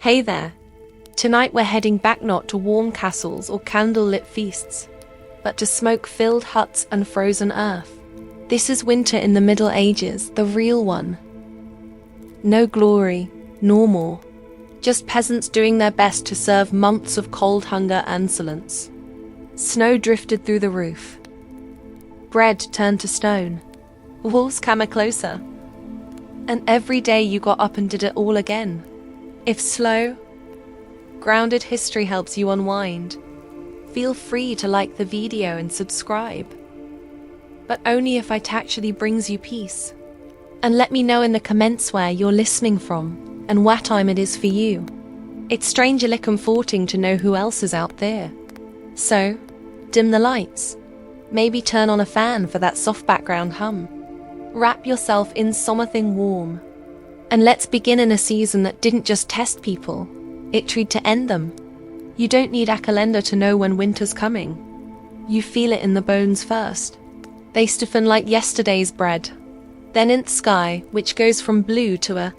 Hey there. Tonight we're heading back not to warm castles or candle-lit feasts, but to smoke-filled huts and frozen earth. This is winter in the Middle Ages, the real one. No glory, nor more. Just peasants doing their best to serve months of cold hunger and insolence. Snow drifted through the roof. Bread turned to stone. Walls came closer. And every day you got up and did it all again. If slow, grounded history helps you unwind, feel free to like the video and subscribe. But only if it actually brings you peace. And let me know in the comments where you're listening from and what time it is for you. It's strangely comforting to know who else is out there. So, dim the lights. Maybe turn on a fan for that soft background hum. Wrap yourself in something warm. And let's begin in a season that didn't just test people, it tried to end them. You don't need a calendar to know when winter's coming. You feel it in the bones first. They stiffen like yesterday's bread. Then in the sky, which goes from blue to a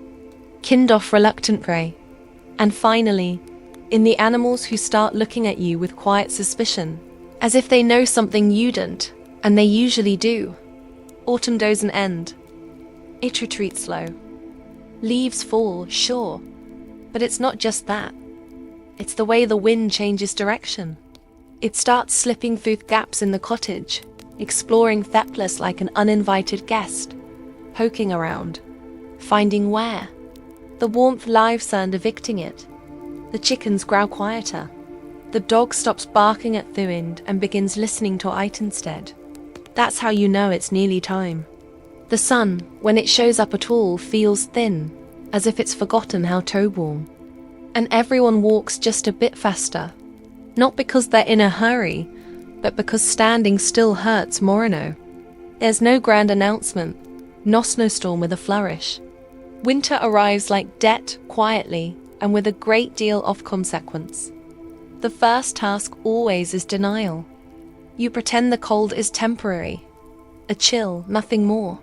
kind-off reluctant grey. And finally, in the animals who start looking at you with quiet suspicion, as if they know something you don't, and they usually do. Autumn doesn't end. It retreats slow. Leaves fall, sure, but it's not just that. It's the way the wind changes direction. It starts slipping through gaps in the cottage, exploring theckless like an uninvited guest, poking around, finding where. The warmth lives and evicting it. The chickens growl quieter. The dog stops barking at the wind and begins listening to it instead. That's how you know it's nearly time. The sun, when it shows up at all, feels thin, as if it's forgotten how to warm. And everyone walks just a bit faster. Not because they're in a hurry, but because standing still hurts Moreno. There's no grand announcement, no snowstorm with a flourish. Winter arrives like debt, quietly, and with a great deal of consequence. The first task always is denial. You pretend the cold is temporary. A chill, nothing more.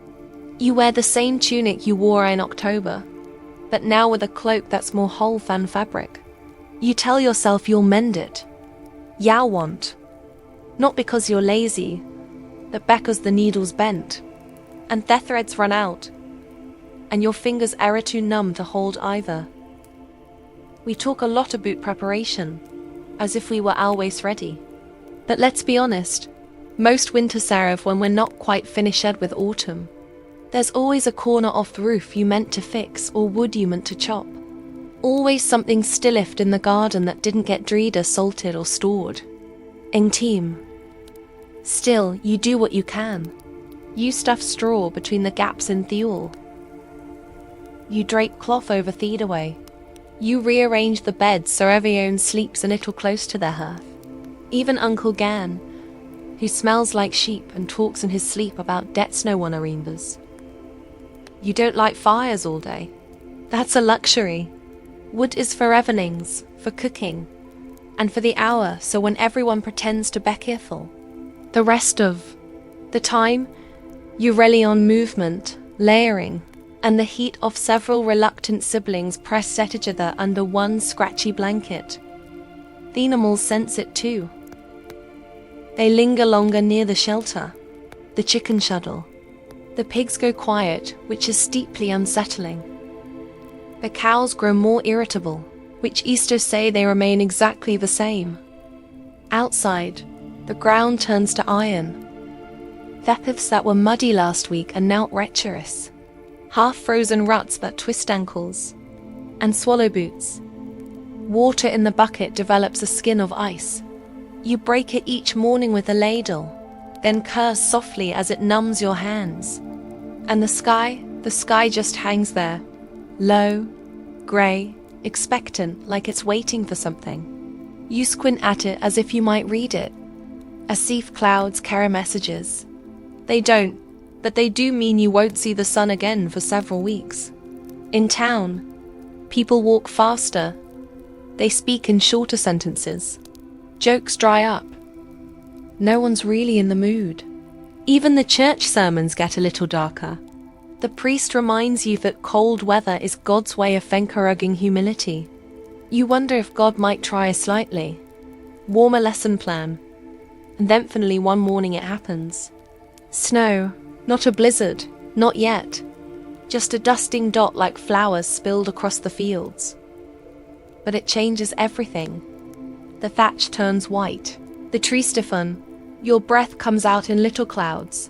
You wear the same tunic you wore in October, but now with a cloak that's more whole than fabric. You tell yourself you'll mend it. Ya want. Not because you're lazy, but because the needle's bent, and the threads run out, and your fingers are too numb to hold either. We talk a lot about preparation, as if we were always ready. But let's be honest, most winters arrive when we're not quite finished with autumn. There's always a corner off the roof you meant to fix or wood you meant to chop. Always something still left in the garden that didn't get dried or salted or stored. In team. Still, you do what you can. You stuff straw between the gaps in fuel. You drape cloth over the away. You rearrange the beds so everyone sleeps a little close to their hearth. Even Uncle Gan, who smells like sheep and talks in his sleep about debts no one remembers. You don't light fires all day. That's a luxury. Wood is for evenings, for cooking, and for the hour, so when everyone pretends to be careful. The rest of the time, you rely on movement, layering, and the heat of several reluctant siblings pressed at each other under one scratchy blanket. The animals sense it too. They linger longer near the shelter, the chicken shuttle. The pigs go quiet, which is steeply unsettling. The cows grow more irritable, which is to say they remain exactly the same. Outside, the ground turns to iron. Thepiths that were muddy last week are now treacherous. Half-frozen ruts that twist ankles. And swallow boots. Water in the bucket develops a skin of ice. You break it each morning with a ladle, then curse softly as it numbs your hands. And the sky just hangs there, low, grey, expectant like it's waiting for something. You squint at it as if you might read it. As if clouds carry messages. They don't, but they do mean you won't see the sun again for several weeks. In town, people walk faster. They speak in shorter sentences. Jokes dry up. No one's really in the mood. Even the church sermons get a little darker. The priest reminds you that cold weather is God's way of encouraging humility. You wonder if God might try slightly. Warm a lesson plan. And then finally one morning it happens. Snow, not a blizzard, not yet. Just a dusting dot like flowers spilled across the fields. But it changes everything. The thatch turns white. The trees stiffen. Your breath comes out in little clouds.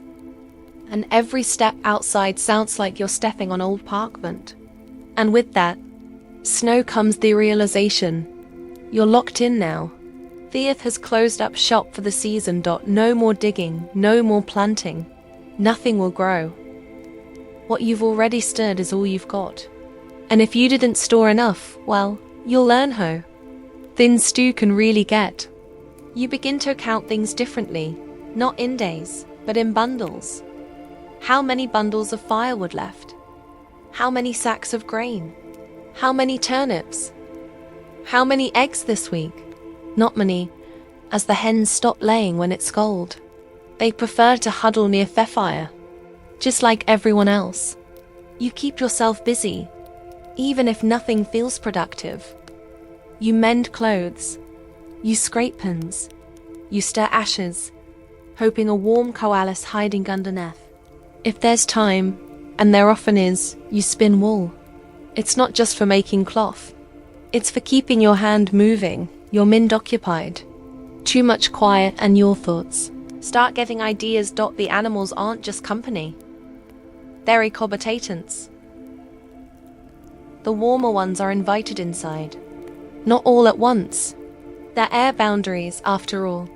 And every step outside sounds like you're stepping on old parchment. And with that, snow comes the realization. You're locked in now. The earth has closed up shop for the season. No more digging, no more planting. Nothing will grow. What you've already stirred is all you've got. And if you didn't store enough, well, you'll learn how thin stew can really get. You begin to count things differently, not in days, but in bundles. How many bundles of firewood left? How many sacks of grain? How many turnips? How many eggs this week? Not many, as the hens stop laying when it's cold. They prefer to huddle near the fire, just like everyone else. You keep yourself busy, even if nothing feels productive. You mend clothes, you scrape pins, you stir ashes, hoping a warm coalesce hiding underneath. If there's time, and there often is, you spin wool. It's not just for making cloth. It's for keeping your hand moving, your mind occupied. Too much quiet and your thoughts start getting ideas. The animals aren't just company. They're cohabitants. The warmer ones are invited inside. Not all at once. They're air boundaries, after all.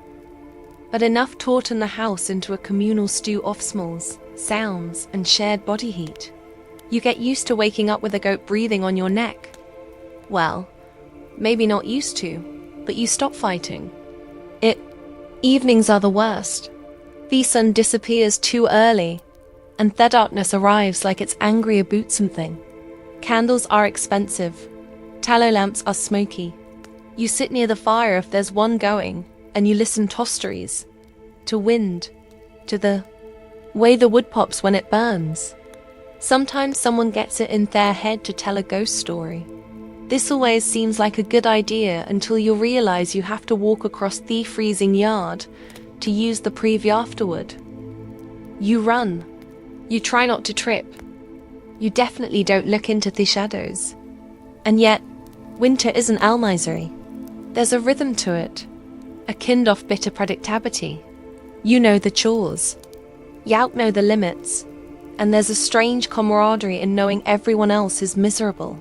But enough to turn the house into a communal stew of smells, sounds, and shared body heat. You get used to waking up with a goat breathing on your neck. Well, maybe not used to, but you stop fighting. Evenings are the worst. The sun disappears too early, and the darkness arrives like it's angry about something. Candles are expensive. Tallow lamps are smoky. You sit near the fire if there's one going, and you listen to stories, to wind, to the way the wood pops when it burns. Sometimes someone gets it in their head to tell a ghost story. This always seems like a good idea until you realize you have to walk across the freezing yard to use the preview afterward. You run. You try not to trip. You definitely don't look into the shadows. And yet, winter isn't almisery. There's a rhythm to it, a kind of bitter predictability. You know the chores. You outknow the limits. And there's a strange camaraderie in knowing everyone else is miserable.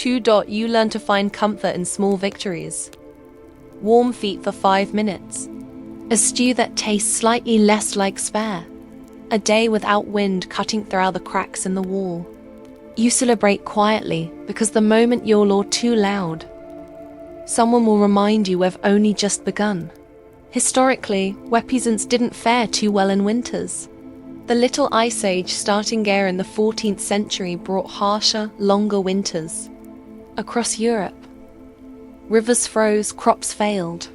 You learn to find comfort in small victories. Warm feet for 5 minutes. A stew that tastes slightly less like spare. A day without wind cutting through the cracks in the wall. You celebrate quietly because the moment you're too loud, someone will remind you we've only just begun. Historically, where peasants didn't fare too well in winters. The Little Ice Age starting there in the 14th century brought harsher, longer winters. Across Europe, rivers froze, crops failed.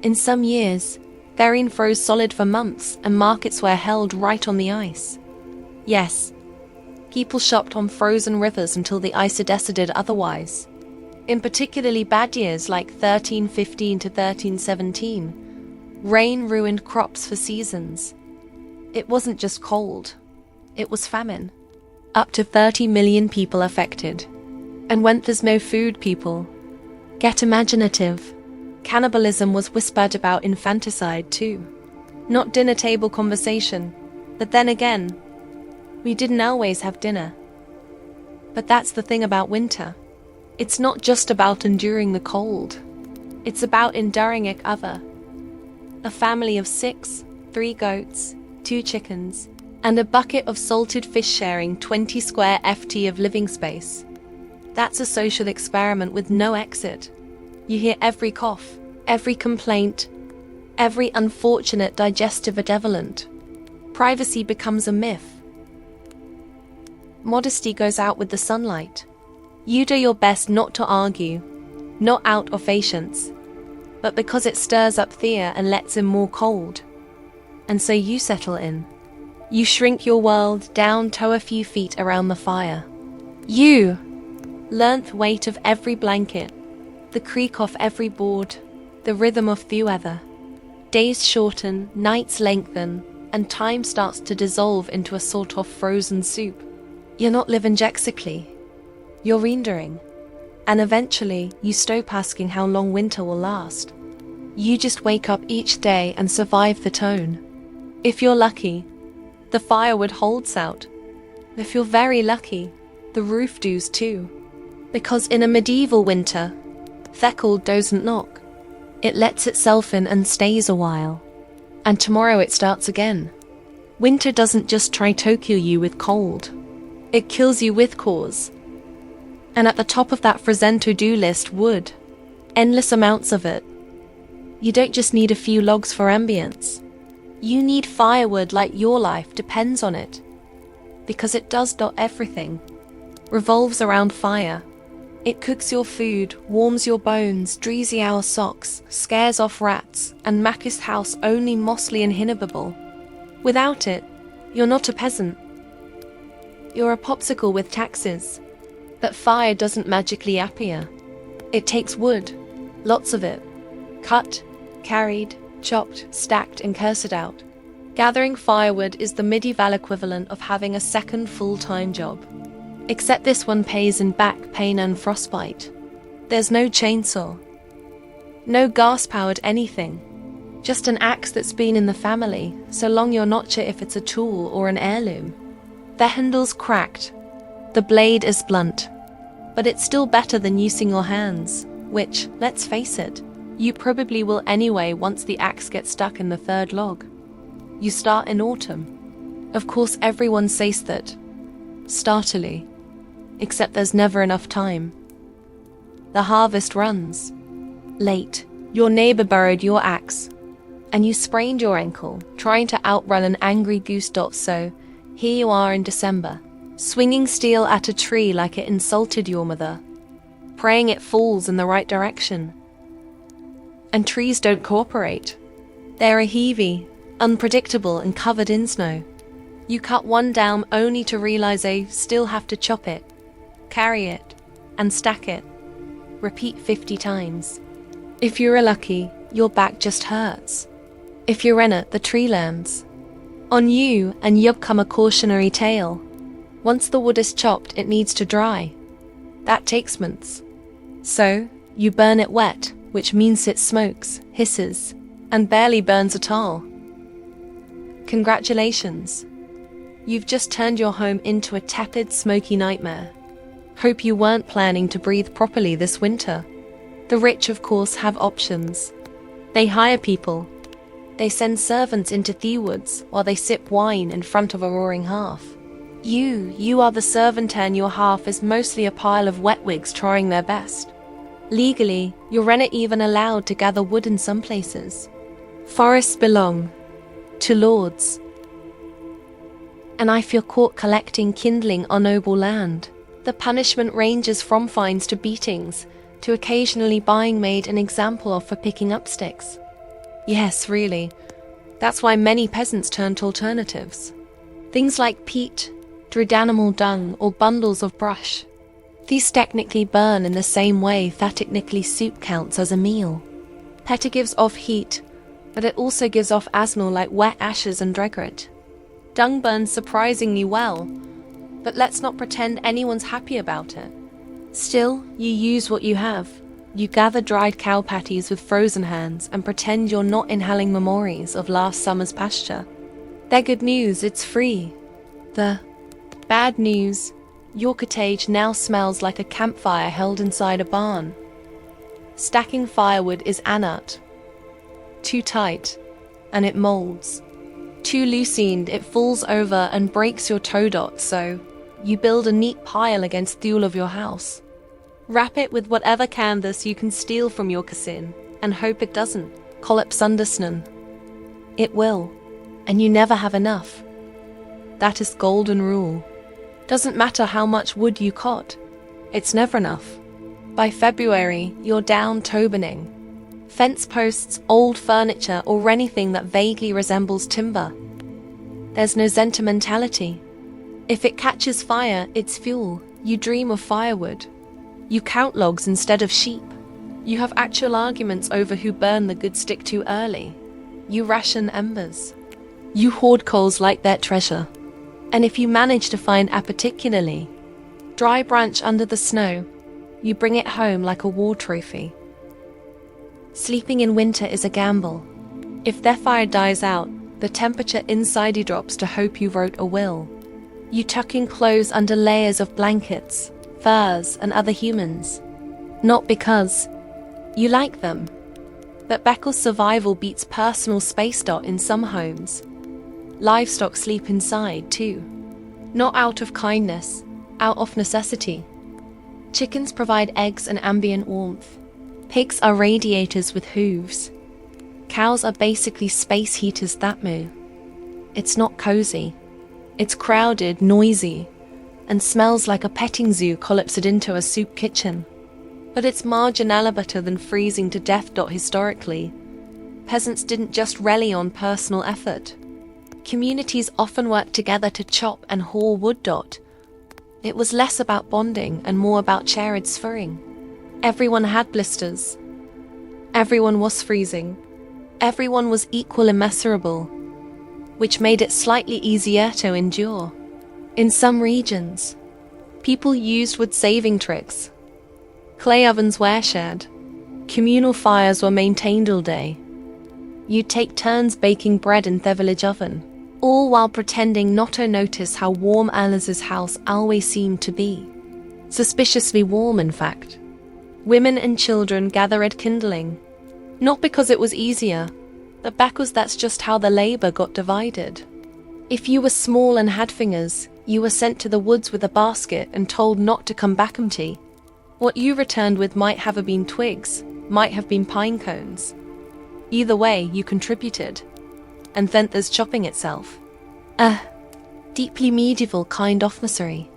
In some years, the rain froze solid for months and markets were held right on the ice. Yes, people shopped on frozen rivers until the ice had decided otherwise. In particularly bad years like 1315 to 1317, rain ruined crops for seasons. It wasn't just cold, it was famine. Up to 30 million people affected. And when there's no food, people get imaginative. Cannibalism was whispered about, infanticide too. Not dinner table conversation, but then again, we didn't always have dinner. But that's the thing about winter. It's not just about enduring the cold. It's about enduring each other. A family of 6, 3 goats, 2 chickens, and a bucket of salted fish sharing 20 square ft of living space. That's a social experiment with no exit. You hear every cough, every complaint, every unfortunate digestive edevolent. Privacy becomes a myth. Modesty goes out with the sunlight. You do your best not to argue, not out of patience, but because it stirs up fear and lets in more cold. And so you settle in. You shrink your world down to a few feet around the fire. You learn the weight of every blanket, the creak of every board, the rhythm of the weather. Days shorten, nights lengthen, and time starts to dissolve into a sort of frozen soup. You're not living jexically. You're rendering. And eventually, you stop asking how long winter will last. You just wake up each day and survive the tone. If you're lucky, the firewood holds out. If you're very lucky, the roof does too. Because in a medieval winter, Theckel doesn't knock. It lets itself in and stays a while. And tomorrow it starts again. Winter doesn't just try to kill you with cold. It kills you with cause. And at the top of that frozen to-do list, wood. Endless amounts of it. You don't just need a few logs for ambience. You need firewood like your life depends on it. Because it does everything. Revolves around fire. It cooks your food, warms your bones, dries our socks, scares off rats, and makes house only mostly inhabitable. Without it, you're not a peasant. You're a popsicle with taxes. But fire doesn't magically appear. It takes wood, lots of it. Cut, carried, chopped, stacked, and cursed out. Gathering firewood is the medieval equivalent of having a second full-time job. Except this one pays in back pain and frostbite. There's no chainsaw. No gas-powered anything. Just an axe that's been in the family, so long you're not sure if it's a tool or an heirloom. The handle's cracked. The blade is blunt. But it's still better than using your hands, which, let's face it, you probably will anyway once the axe gets stuck in the third log. You start in autumn. Of course everyone says that. Startily. Except there's never enough time. The harvest runs. Late. Your neighbor borrowed your axe. And you sprained your ankle, trying to outrun an angry goose. So, here you are in December, swinging steel at a tree like it insulted your mother, praying it falls in the right direction. And trees don't cooperate. They're a heavy, unpredictable, and covered in snow. You cut one down only to realize they still have to chop it, carry it, and stack it. Repeat 50 times. If you're lucky, your back just hurts. If you're in it, the tree lands on you, and you become a cautionary tale. Once the wood is chopped, it needs to dry. That takes months. So, you burn it wet, which means it smokes, hisses, and barely burns at all. Congratulations. You've just turned your home into a tepid, smoky nightmare. Hope you weren't planning to breathe properly this winter. The rich, of course, have options. They hire people. They send servants into the woods while they sip wine in front of a roaring hearth. You are the servant, and your hearth is mostly a pile of wetwigs trying their best. Legally, you're not even allowed to gather wood in some places. Forests belong to lords. And if you're caught collecting kindling on noble land, the punishment ranges from fines to beatings, to occasionally being made an example of for picking up sticks. Yes, really. That's why many peasants turn to alternatives. Things like peat, dried animal dung, or bundles of brush. These technically burn in the same way that technically soup counts as a meal. Peat gives off heat, but it also gives off asthma like wet ashes and dregret. Dung burns surprisingly well, but let's not pretend anyone's happy about it. Still, you use what you have. You gather dried cow patties with frozen hands and pretend you're not inhaling memories of last summer's pasture. They're good news, it's free. The bad news, your cottage now smells like a campfire held inside a barn. Stacking firewood is an art. Too tight, and it molds. Too loosened, it falls over and breaks your toe dot, so you build a neat pile against the wall of your house. Wrap it with whatever canvas you can steal from your cousin, and hope it doesn't collapse under snow. It will, and you never have enough. That is golden rule. Doesn't matter how much wood you cut, it's never enough. By February, you're down tobaning. Fence posts, old furniture, or anything that vaguely resembles timber. There's no sentimentality. If it catches fire, it's fuel. You dream of firewood. You count logs instead of sheep. You have actual arguments over who burned the good stick too early. You ration embers. You hoard coals like they're treasure. And if you manage to find a particularly dry branch under the snow, you bring it home like a war trophy. Sleeping in winter is a gamble. If their fire dies out, the temperature inside you drops to hope you wrote a will. You tuck in clothes under layers of blankets, furs, and other humans. Not because you like them, but because survival beats personal space. In some homes, livestock sleep inside too. Not out of kindness, out of necessity. Chickens provide eggs and ambient warmth. Pigs are radiators with hooves. Cows are basically space heaters that moo. It's not cozy. It's crowded, noisy, and smells like a petting zoo collapsed into a soup kitchen. But it's marginally better than freezing to death. Historically, peasants didn't just rely on personal effort. Communities often worked together to chop and haul wood. It was less about bonding and more about shared suffering. Everyone had blisters. Everyone was freezing. Everyone was equal and miserable, which made it slightly easier to endure. In some regions, people used wood-saving tricks. Clay ovens were shared. Communal fires were maintained all day. You'd take turns baking bread in the village oven, all while pretending not to notice how warm Alice's house always seemed to be. Suspiciously warm, in fact. Women and children gathered kindling, not because it was easier, but because that's just how the labor got divided. If you were small and had fingers, you were sent to the woods with a basket and told not to come back empty. What you returned with might have been twigs, might have been pine cones. Either way, you contributed. And then there's chopping itself. A deeply medieval kind of misery.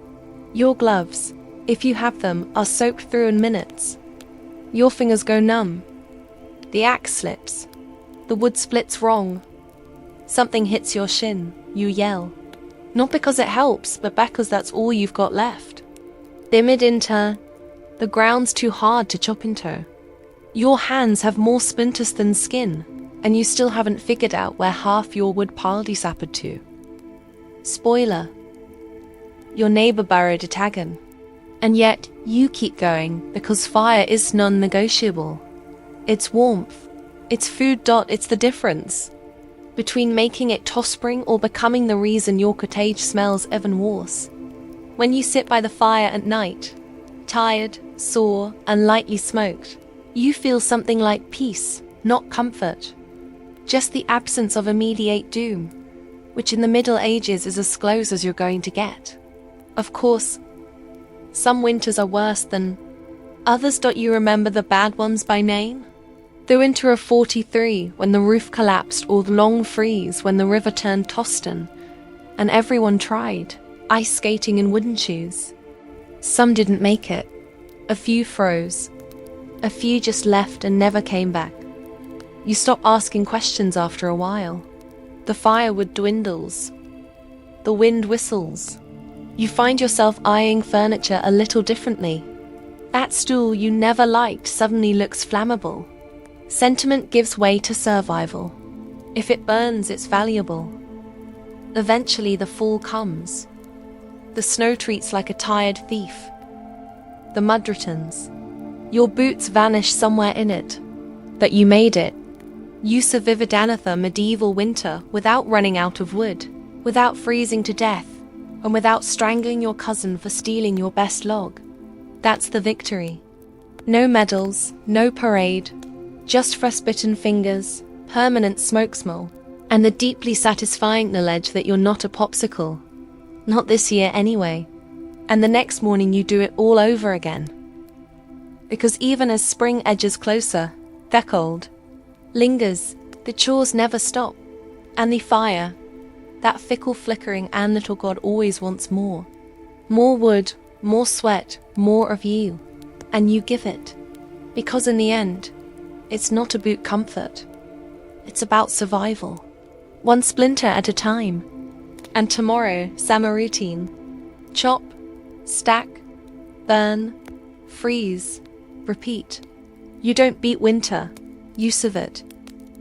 Your gloves, if you have them, are soaked through in minutes. Your fingers go numb. The axe slips. The wood splits wrong. Something hits your shin. You yell. Not because it helps, but because that's all you've got left. The ground's too hard to chop into. Your hands have more splinters than skin, and you still haven't figured out where half your wood piled sappered to. Spoiler. Your neighbor buried a taggin. And yet, you keep going because fire is non-negotiable. It's warmth. It's food. It's the difference between making it tospring or becoming the reason your cottage smells even worse. When you sit by the fire at night, tired, sore, and lightly smoked, you feel something like peace, not comfort. Just the absence of immediate doom, which in the Middle Ages is as close as you're going to get. Of course, some winters are worse than others. You remember the bad ones by name? The winter of 43, when the roof collapsed, or the long freeze when the river turned Toston, and everyone tried, ice skating in wooden shoes. Some didn't make it. A few froze. A few just left and never came back. You stop asking questions after a while. The firewood dwindles. The wind whistles. You find yourself eyeing furniture a little differently. That stool you never liked suddenly looks flammable. Sentiment gives way to survival. If it burns, it's valuable. Eventually the fall comes. The snow treats like a tired thief. The mud returns. Your boots vanish somewhere in it. But you made it. You survived another medieval winter without running out of wood, without freezing to death, and without strangling your cousin for stealing your best log. That's the victory. No medals, no parade, just frostbitten fingers, permanent smoke smell, and the deeply satisfying knowledge that you're not a popsicle. Not this year anyway. And the next morning you do it all over again. Because even as spring edges closer, the cold lingers, the chores never stop, and the fire, that fickle flickering and little god always wants more. More wood, more sweat, more of you. And you give it. Because in the end, it's not about comfort. It's about survival. One splinter at a time. And tomorrow, summer routine. Chop, stack, burn, freeze, repeat. You don't beat winter, you soothe it.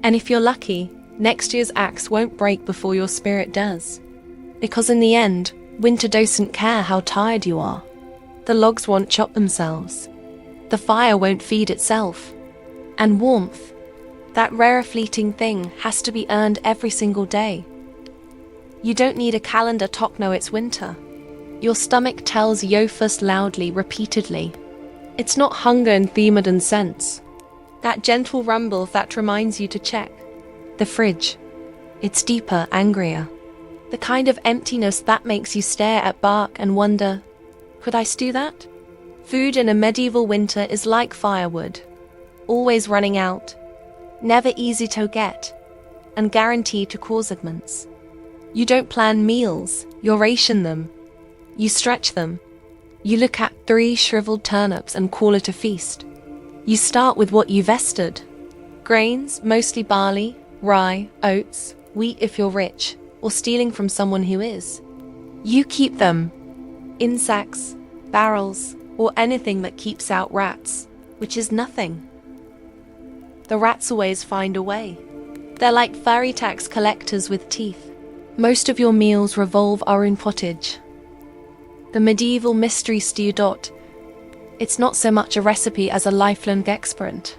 And if you're lucky, next year's axe won't break before your spirit does. Because in the end, winter doesn't care how tired you are. The logs won't chop themselves. The fire won't feed itself. And warmth, that rare fleeting thing, has to be earned every single day. You don't need a calendar to know it's winter. Your stomach tells Yophus loudly, repeatedly. It's not hunger in theme and sense. That gentle rumble that reminds you to check. The fridge. It's deeper, angrier. The kind of emptiness that makes you stare at bark and wonder, could I stew that? Food in a medieval winter is like firewood. Always running out. Never easy to get. And guaranteed to cause ailments. You don't plan meals, you ration them. You stretch them. You look at 3 shriveled turnips and call it a feast. You start with what you vested. Grains, mostly barley, rye, oats, wheat if you're rich, or stealing from someone who is. You keep them. In sacks, barrels, or anything that keeps out rats, which is nothing. The rats always find a way. They're like furry tax collectors with teeth. Most of your meals revolve around pottage. The medieval mystery stew. It's not so much a recipe as a lifelong experiment.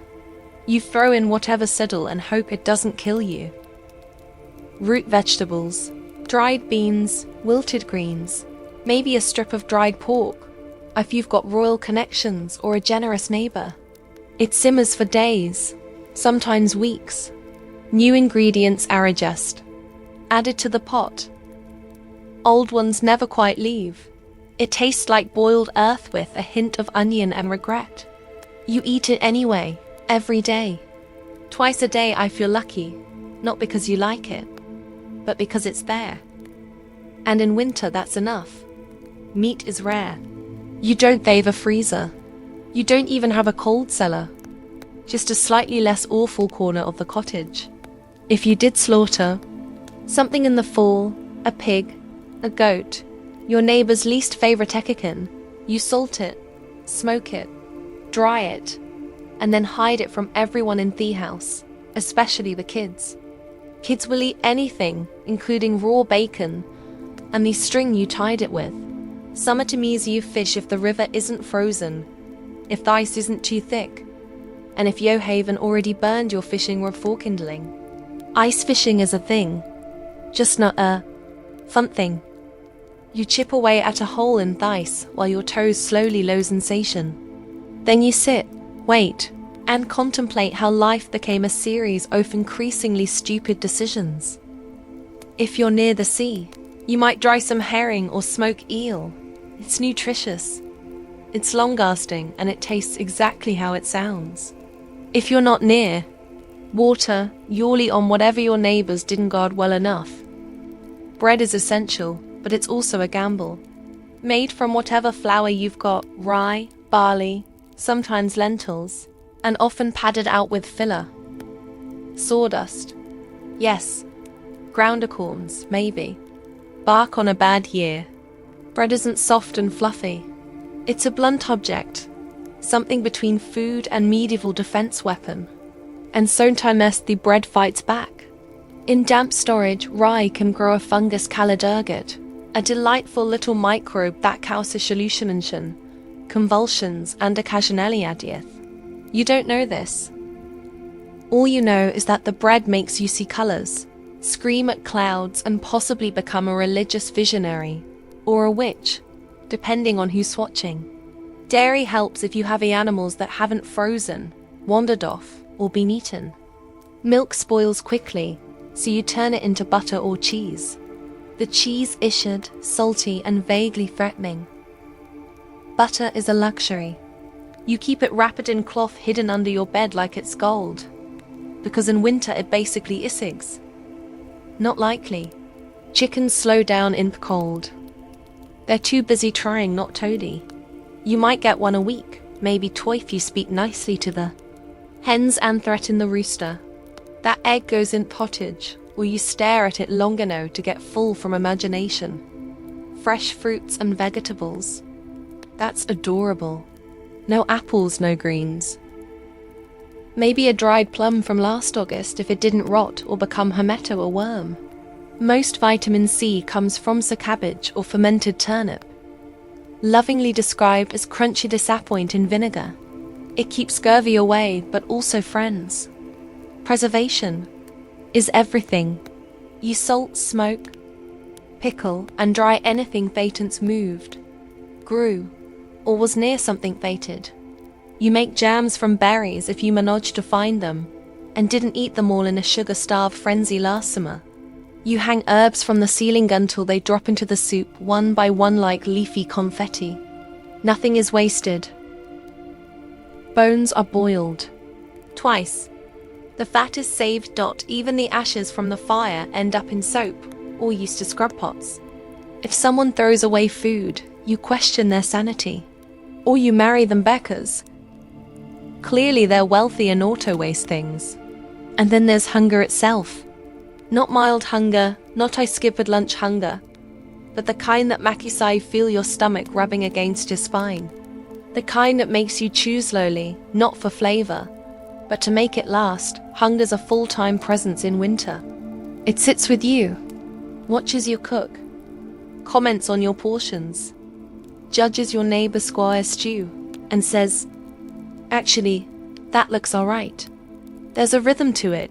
You throw in whatever siddle and hope it doesn't kill you. Root vegetables, dried beans, wilted greens, maybe a strip of dried pork, if you've got royal connections or a generous neighbor. It simmers for days, sometimes weeks. New ingredients are adjusted, added to the pot. Old ones never quite leave. It tastes like boiled earth with a hint of onion and regret. You eat it anyway, every day. Twice a day I feel lucky, not because you like it, but because it's there. And in winter that's enough. Meat is rare. You don't have a freezer. You don't even have a cold cellar. Just a slightly less awful corner of the cottage. If you did slaughter something in the fall, a pig, a goat, your neighbor's least favorite ekakin, you salt it, smoke it, dry it, and then hide it from everyone in the house, especially the kids. Kids will eat anything, including raw bacon, and the string you tied it with. Summer to me's you fish if the river isn't frozen, if the ice isn't too thick, and if yo haven't already burned your fishing rod for kindling. Ice fishing is a thing, just not a fun thing. You chip away at a hole in the ice while your toes slowly lose sensation. Then you sit, wait, and contemplate how life became a series of increasingly stupid decisions. If you're near the sea, you might dry some herring or smoke eel. It's nutritious. It's long-lasting and it tastes exactly how it sounds. If you're not near, water, yawly on whatever your neighbors didn't guard well enough. Bread is essential, but it's also a gamble. Made from whatever flour you've got, rye, barley, sometimes lentils, and often padded out with filler. Sawdust. Yes. Groundacorns, maybe. Bark on a bad year. Bread isn't soft and fluffy. It's a blunt object, something between food and medieval defense weapon. And sometimes the bread fights back. In damp storage, rye can grow a fungus calidurgid, a delightful little microbe that causes hallucination, convulsions, and occasionally adieth. You don't know this. All you know is that the bread makes you see colors, scream at clouds, and possibly become a religious visionary, or a witch, depending on who's watching. Dairy helps if you have animals that haven't frozen, wandered off, or been eaten. Milk spoils quickly, so you turn it into butter or cheese. The cheese issued, salty, and vaguely threatening. Butter is a luxury. You keep it wrapped in cloth hidden under your bed like it's gold. Because in winter it basically isses. Not likely. Chickens slow down in the cold. They're too busy trying not toady. You might get one a week, maybe twice if you speak nicely to the hens and threaten the rooster. That egg goes in pottage, or you stare at it long enough to get full from imagination. Fresh fruits and vegetables. That's adorable. No apples, no greens. Maybe a dried plum from last August if it didn't rot or become hermeto or worm. Most vitamin C comes from cabbage or fermented turnip, lovingly described as crunchy disappoint in vinegar. It keeps scurvy away, but also friends. Preservation is everything. You salt, smoke, pickle, and dry anything faintance moved, grew, or was near something fated. You make jams from berries if you managed to find them, and didn't eat them all in a sugar-starved frenzy last summer. You hang herbs from the ceiling until they drop into the soup one by one like leafy confetti. Nothing is wasted. Bones are boiled. Twice. The fat is saved. Even the ashes from the fire end up in soap, or used to scrub pots. If someone throws away food, you question their sanity. Or you marry them beckers. Clearly they're wealthy and auto-waste things. And then there's hunger itself. Not mild hunger, not I skip at lunch hunger, but the kind that makes you feel your stomach rubbing against your spine. The kind that makes you chew slowly, not for flavor, but to make it last. Hunger's a full-time presence in winter. It sits with you, watches you cook, comments on your portions, judges your neighbor's squire stew, and says, "Actually, that looks all right." There's a rhythm to it.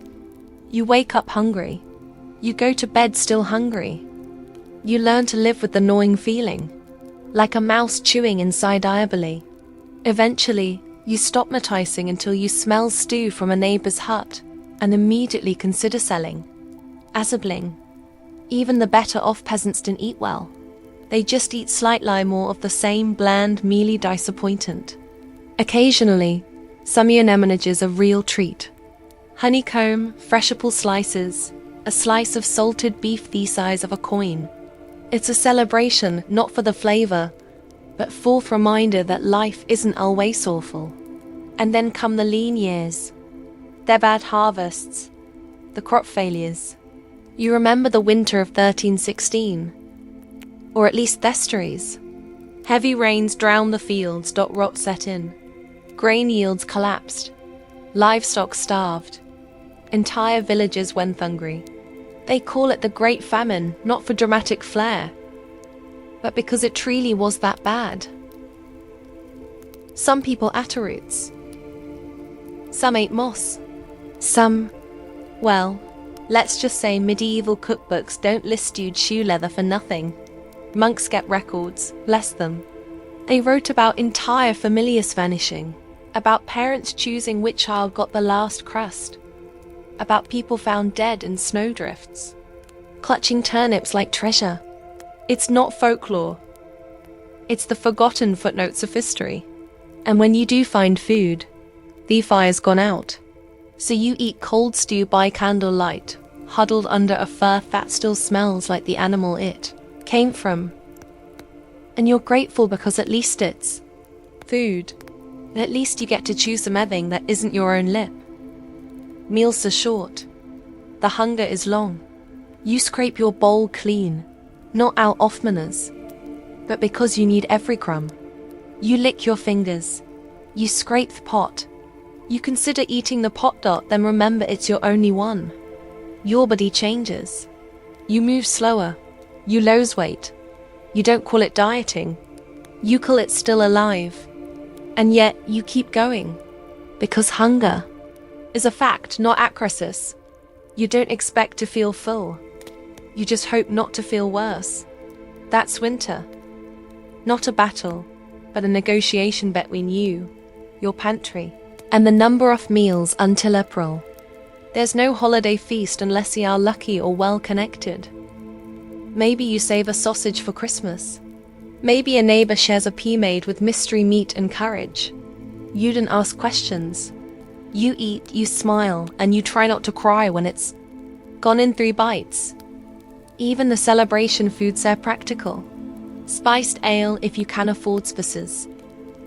You wake up hungry. You go to bed still hungry. You learn to live with the gnawing feeling, like a mouse chewing inside diably. Eventually, you stop noticing until you smell stew from a neighbor's hut and immediately consider selling. As a bling. Even the better-off peasants didn't eat well. They just eat slightly more of the same bland, mealy disappointment. Occasionally, some anemonages a real treat. Honeycomb, fresh apple slices, a slice of salted beef the size of a coin. It's a celebration not for the flavor, but forth reminder that life isn't always awful. And then come the lean years, their bad harvests, the crop failures. You remember the winter of 1316, or at least thesteries. Heavy rains drowned the fields. Rot set in. Grain yields collapsed. Livestock starved. Entire villages went hungry. They call it the Great Famine, not for dramatic flair, but because it truly was that bad. Some people ate roots. Some ate moss. Some, well, let's just say medieval cookbooks don't list stewed shoe leather for nothing. Monks kept records, bless them. They wrote about entire familiars vanishing, about parents choosing which child got the last crust, about people found dead in snowdrifts, clutching turnips like treasure. It's not folklore. It's the forgotten footnotes of history. And when you do find food, the fire's gone out. So you eat cold stew by candlelight, huddled under a fur that still smells like the animal it came from. And you're grateful because at least it's food. And at least you get to choose something that isn't your own lip. Meals are short. The hunger is long. You scrape your bowl clean, not out off manners, but because you need every crumb. You lick your fingers. You scrape the pot. You consider eating the pot. Then remember it's your only one. Your body changes. You move slower. You lose weight. You don't call it dieting. You call it still alive. And yet you keep going. Because hunger is a fact, not acrosis. You don't expect to feel full. You just hope not to feel worse. That's winter. Not a battle, but a negotiation between you, your pantry, and the number of meals until April. There's no holiday feast unless you are lucky or well-connected. Maybe you save a sausage for Christmas. Maybe a neighbor shares a pea made with mystery meat and courage. You didn't ask questions. You eat, you smile, and you try not to cry when it's gone in 3 bites. Even the celebration foods are practical. Spiced ale if you can afford spices.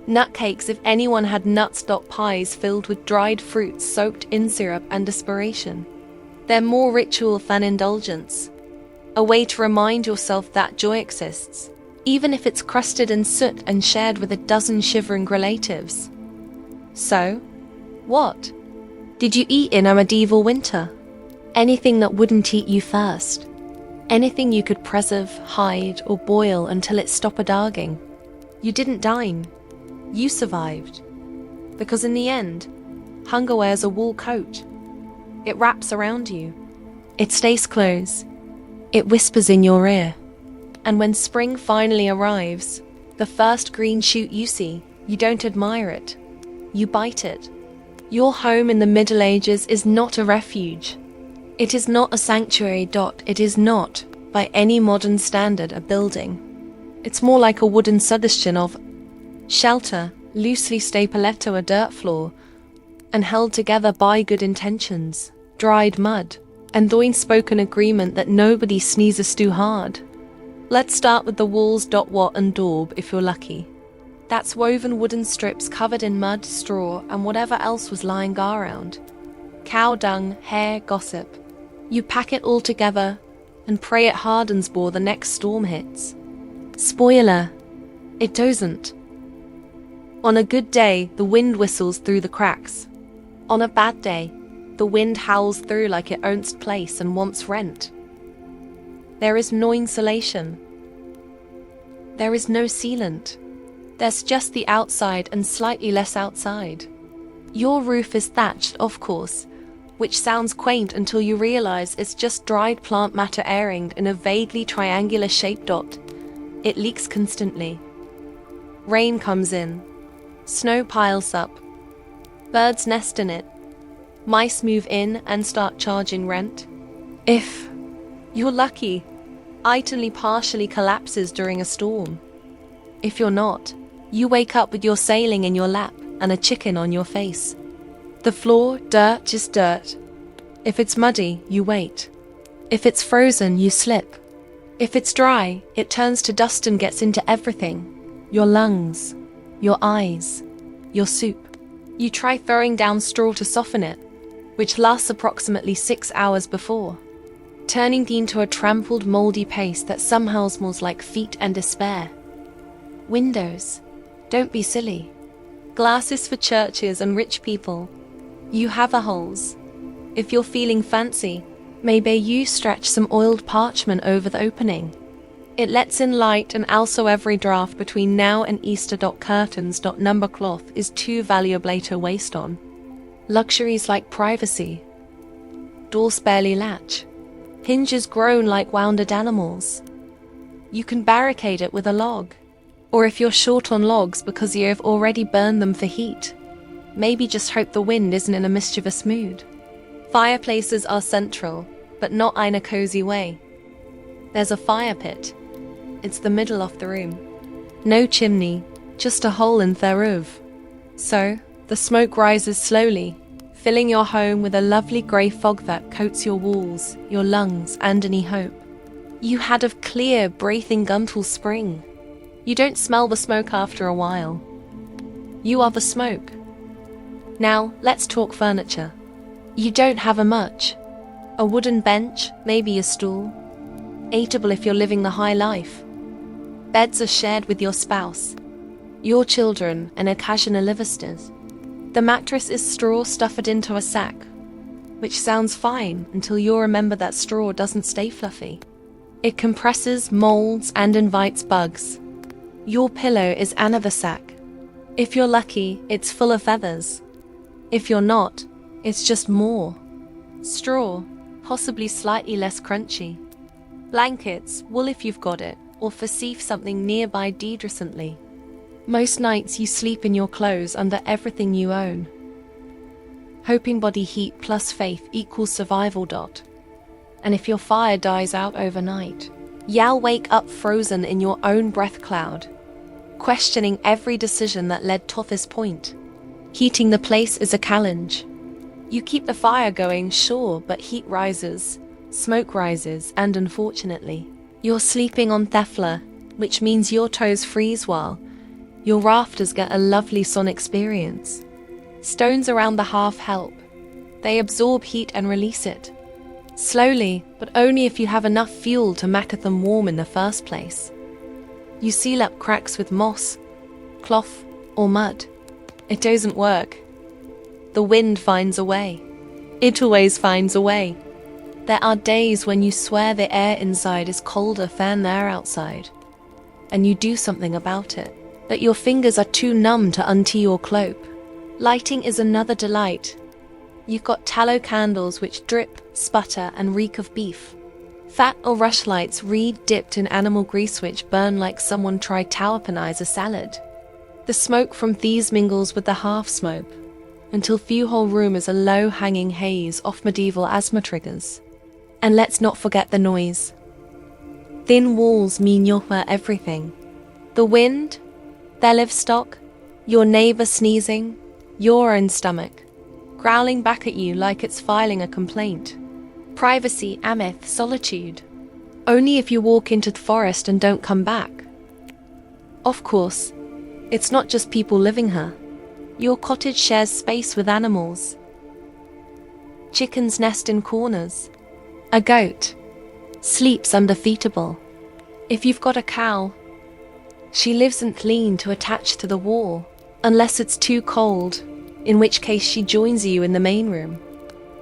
Nutcakes if anyone had nuts. Pies filled with dried fruits soaked in syrup and desperation. They're more ritual than indulgence. A way to remind yourself that joy exists, even if it's crusted in soot and shared with a dozen shivering relatives. So, what? Did you eat in a medieval winter? Anything that wouldn't eat you first? Anything you could preserve, hide, or boil until it stopped a-darging? You didn't dine. You survived. Because in the end, hunger wears a wool coat. It wraps around you. It stays close. It whispers in your ear. And when spring finally arrives, the first green shoot you see, you don't admire it. You bite it. Your home in the Middle Ages is not a refuge. It is not a sanctuary. It is not, by any modern standard, a building. It's more like a wooden suggestion of shelter, loosely stapled to a dirt floor, and held together by good intentions, dried mud, and the unspoken agreement that nobody sneezes too hard. Let's start with the walls. What and daub, if you're lucky. That's woven wooden strips covered in mud, straw, and whatever else was lying around. Cow dung, hair, gossip. You pack it all together and pray it hardens before the next storm hits. Spoiler, it doesn't. On a good day, the wind whistles through the cracks. On a bad day, the wind howls through like it owns place and wants rent. There is no insulation. There is no sealant. There's just the outside and slightly less outside. Your roof is thatched, of course, which sounds quaint until you realize it's just dried plant matter airing in a vaguely triangular shape. It leaks constantly. Rain comes in. Snow piles up. Birds nest in it. Mice move in and start charging rent. If you're lucky, it partially collapses during a storm. If you're not, you wake up with your sailing in your lap and a chicken on your face. The floor, dirt is dirt. If it's muddy, you wait. If it's frozen, you slip. If it's dry, it turns to dust and gets into everything. Your lungs, your eyes, your soup. You try throwing down straw to soften it, which lasts approximately 6 hours before, turning into a trampled, moldy paste that somehow smells like feet and despair. Windows. Don't be silly. Glasses for churches and rich people. You have a holes. If you're feeling fancy, maybe you stretch some oiled parchment over the opening. It lets in light, and also every draft between now and Easter. Curtains. Number cloth is too valuable to waste on. Luxuries like privacy. Doors barely latch. Hinges groan like wounded animals. You can barricade it with a log. Or if you're short on logs because you have already burned them for heat, maybe just hope the wind isn't in a mischievous mood. Fireplaces are central, but not in a cozy way. There's a fire pit. It's the middle of the room. No chimney, just a hole in the roof. So, the smoke rises slowly, filling your home with a lovely grey fog that coats your walls, your lungs, and any hope you had of clear, breathing until spring. You don't smell the smoke after a while. You are the smoke. Now, let's talk furniture. You don't have a much. A wooden bench, maybe a stool. Eatable if you're living the high life. Beds are shared with your spouse, your children, and occasional livesters. The mattress is straw stuffed into a sack, which sounds fine until you remember that straw doesn't stay fluffy. It compresses, molds, and invites bugs. Your pillow is another sack. If you're lucky, it's full of feathers. If you're not, it's just more. Straw, possibly slightly less crunchy. Blankets, wool if you've got it, or foresee something nearby decently. Most nights you sleep in your clothes under everything you own. Hoping body heat plus faith equals survival. And if your fire dies out overnight, you'll wake up frozen in your own breath cloud, questioning every decision that led to this point. Heating the place is a challenge. You keep the fire going, sure, but heat rises, smoke rises, and unfortunately, you're sleeping on Teflon, which means your toes freeze while your rafters get a lovely sun experience. Stones around the hearth help. They absorb heat and release it. Slowly, but only if you have enough fuel to make them warm in the first place. You seal up cracks with moss, cloth, or mud. It doesn't work. The wind finds a way. It always finds a way. There are days when you swear the air inside is colder than air outside, and you do something about it, but your fingers are too numb to untee your cloak. Lighting is another delight. You've got tallow candles which drip, sputter, and reek of beef. Fat or rushlights dipped in animal grease which burn like someone tried to tauapanize a salad. The smoke from these mingles with the half smoke, until the whole room is a low-hanging haze of medieval asthma triggers. And let's not forget the noise. Thin walls mean you'll hear everything. The wind, their livestock, your neighbor sneezing, your own stomach, growling back at you like it's filing a complaint. Privacy, ameth, solitude. Only if you walk into the forest and don't come back. Of course, it's not just people living here. Your cottage shares space with animals. Chickens nest in corners. A goat sleeps undefeatable. If you've got a cow, she lives and lean to attach to the wall, unless it's too cold, in which case she joins you in the main room.